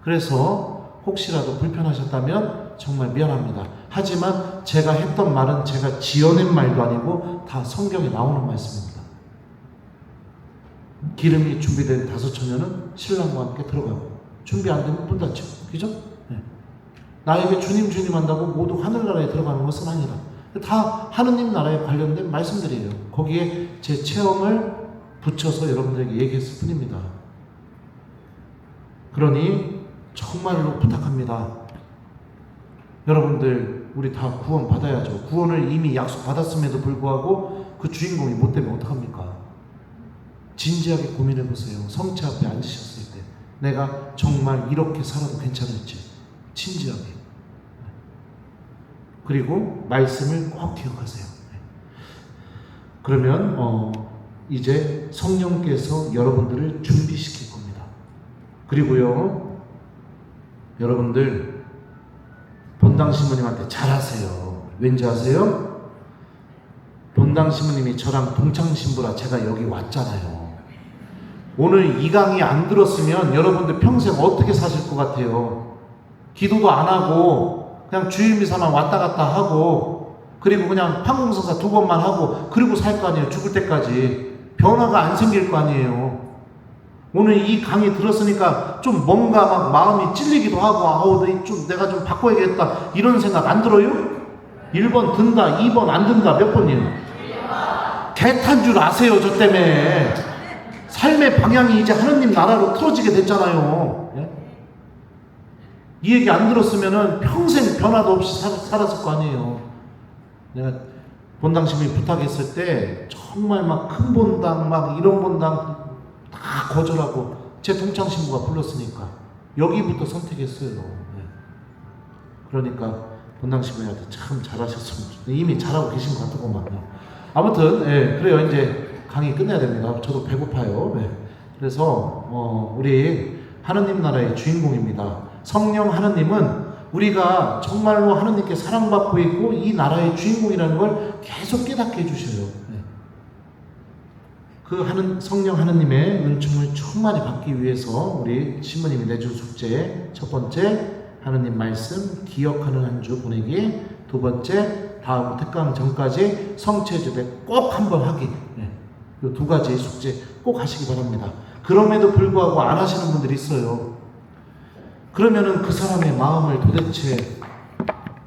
그래서 혹시라도 불편하셨다면 정말 미안합니다. 하지만 제가 했던 말은 제가 지어낸 말도 아니고 다 성경에 나오는 말씀입니다. 기름이 준비된 5처녀는 신랑과 함께 들어가고 준비 안 되면 문 닫죠. 그죠? 네. 나에게 주님 주님 한다고 모두 하늘나라에 들어가는 것은 아니라 다 하느님 나라에 관련된 말씀들이에요. 거기에 제 체험을 붙여서 여러분들에게 얘기했을 뿐입니다. 그러니 정말로 부탁합니다. 여러분들 우리 다 구원 받아야죠. 구원을 이미 약속받았음에도 불구하고 그 주인공이 못 되면 어떡합니까? 진지하게 고민해 보세요. 성체 앞에 앉으셨을 때 내가 정말 이렇게 살아도 괜찮을지 진지하게. 그리고 말씀을 꼭 기억하세요. 그러면 이제 성령께서 여러분들을 준비시킬 겁니다. 그리고요, 여러분들 본당 신부님한테 잘하세요. 왠지 아세요? 본당 신부님이 저랑 동창 신부라 제가 여기 왔잖아요. 오늘 이 강의 안 들었으면 여러분들 평생 어떻게 사실 것 같아요? 기도도 안 하고 그냥 주일미사만 왔다 갔다 하고 그리고 그냥 판공성사 2번만 하고 그리고 살 거 아니에요. 죽을 때까지. 변화가 안 생길 거 아니에요. 오늘 이 강의 들었으니까 좀 뭔가 막 마음이 찔리기도 하고 내가 좀 바꿔야겠다 이런 생각 안 들어요? 1번 든다, 2번 안 든다, 몇 번이에요? 개탄 줄 아세요, 저 때문에. 삶의 방향이 이제 하느님 나라로 틀어지게 됐잖아요. 예? 이 얘기 안 들었으면은 평생 변화도 없이 살았을 거 아니에요. 내가 본당 신부님 부탁했을 때 정말 막 큰 본당, 막 이런 본당 다 거절하고 제 동창 신부가 불렀으니까 여기부터 선택했어요. 예. 그러니까 본당 신부님한테 참 잘하셨으면 이미 잘하고 계신 것 같더구만요. 아무튼 그래요. 이제 강의 끝내야 됩니다. 저도 배고파요. 네. 그래서 우리 하느님 나라의 주인공입니다. 성령 하느님은 우리가 정말로 하느님께 사랑받고 있고 이 나라의 주인공이라는 걸 계속 깨닫게 해주셔요. 네. 그 성령 하느님의 은총을 충만히 받기 위해서 우리 신부님이 내준 숙제, 첫 번째 하느님 말씀 기억하는 한 주 보내기, 두 번째 다음 특강 전까지 성체제대 꼭 한번 하기. 네. 이 2가지 숙제 꼭 하시기 바랍니다. 그럼에도 불구하고 안 하시는 분들이 있어요. 그러면은 그 사람의 마음을 도대체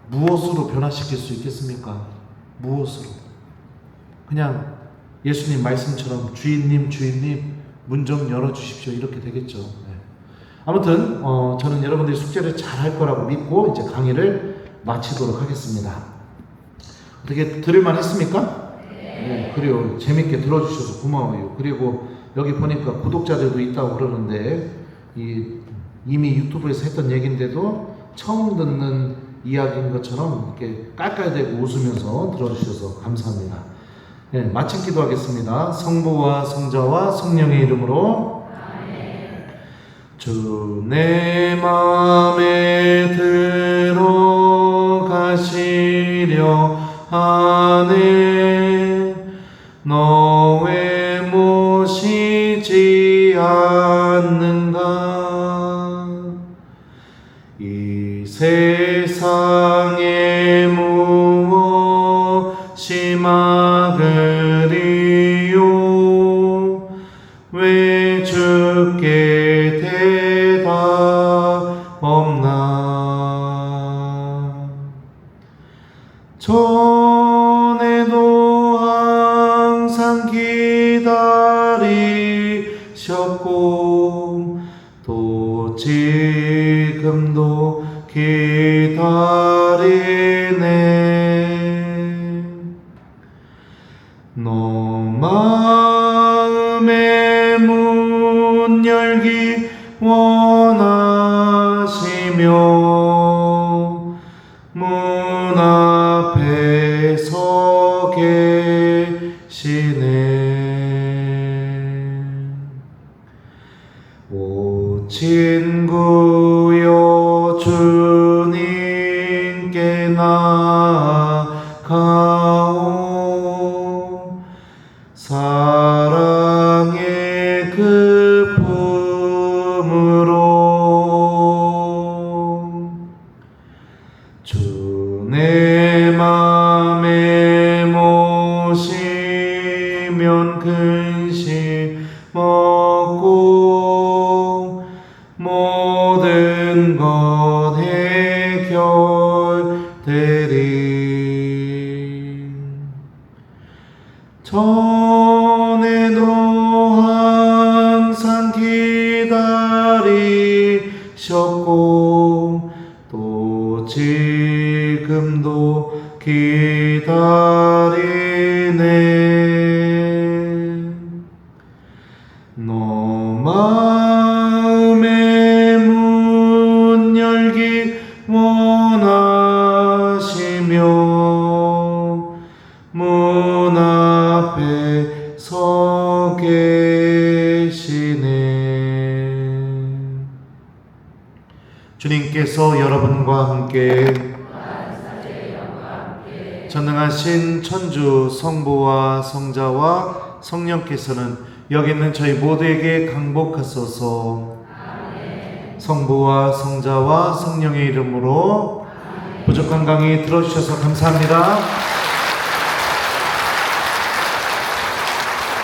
무엇으로 변화시킬 수 있겠습니까? 무엇으로? 그냥 예수님 말씀처럼 주인님 문 좀 열어주십시오 이렇게 되겠죠. 네. 아무튼 저는 여러분들이 숙제를 잘 할 거라고 믿고 이제 강의를 마치도록 하겠습니다. 어떻게 들을만 했습니까? 네, 그래요. 재밌게 들어주셔서 고마워요. 그리고 여기 보니까 구독자들도 있다고 그러는데 이미 유튜브에서 했던 얘기인데도 처음 듣는 이야기인 것처럼 이렇게 깔깔대고 웃으면서 들어주셔서 감사합니다. 네, 마침 기도하겠습니다. 성부와 성자와 성령의 이름으로 주 내 맘에 들어가시려 하네 너 왜 모시지 않는가 이 세상에 무엇이 막으리요 왜 주께 대답 없나 전에도 항상 기다리셨고 또 지금도 기다리네. 너 마음의 문 열기 원하시며 문 앞에 서 계시네. 오 친구여 주님께 나아가오. 사랑의 그 품으로 주 내 맘에 모시면 근심 없고 모든 것 해결되리. 전에도 항상 기다리셨고 또 지금도 기다리네. 너 마음의 문 열기 원하시며 문 앞에 서 계시네. 주님께서 여러분과 함께 전능하신 천주 성부와 성자와 성령께서는 여기 있는 저희 모두에게 강복하소서. 성부와 성자와 성령의 이름으로 부족한 강의 들어주셔서 감사합니다.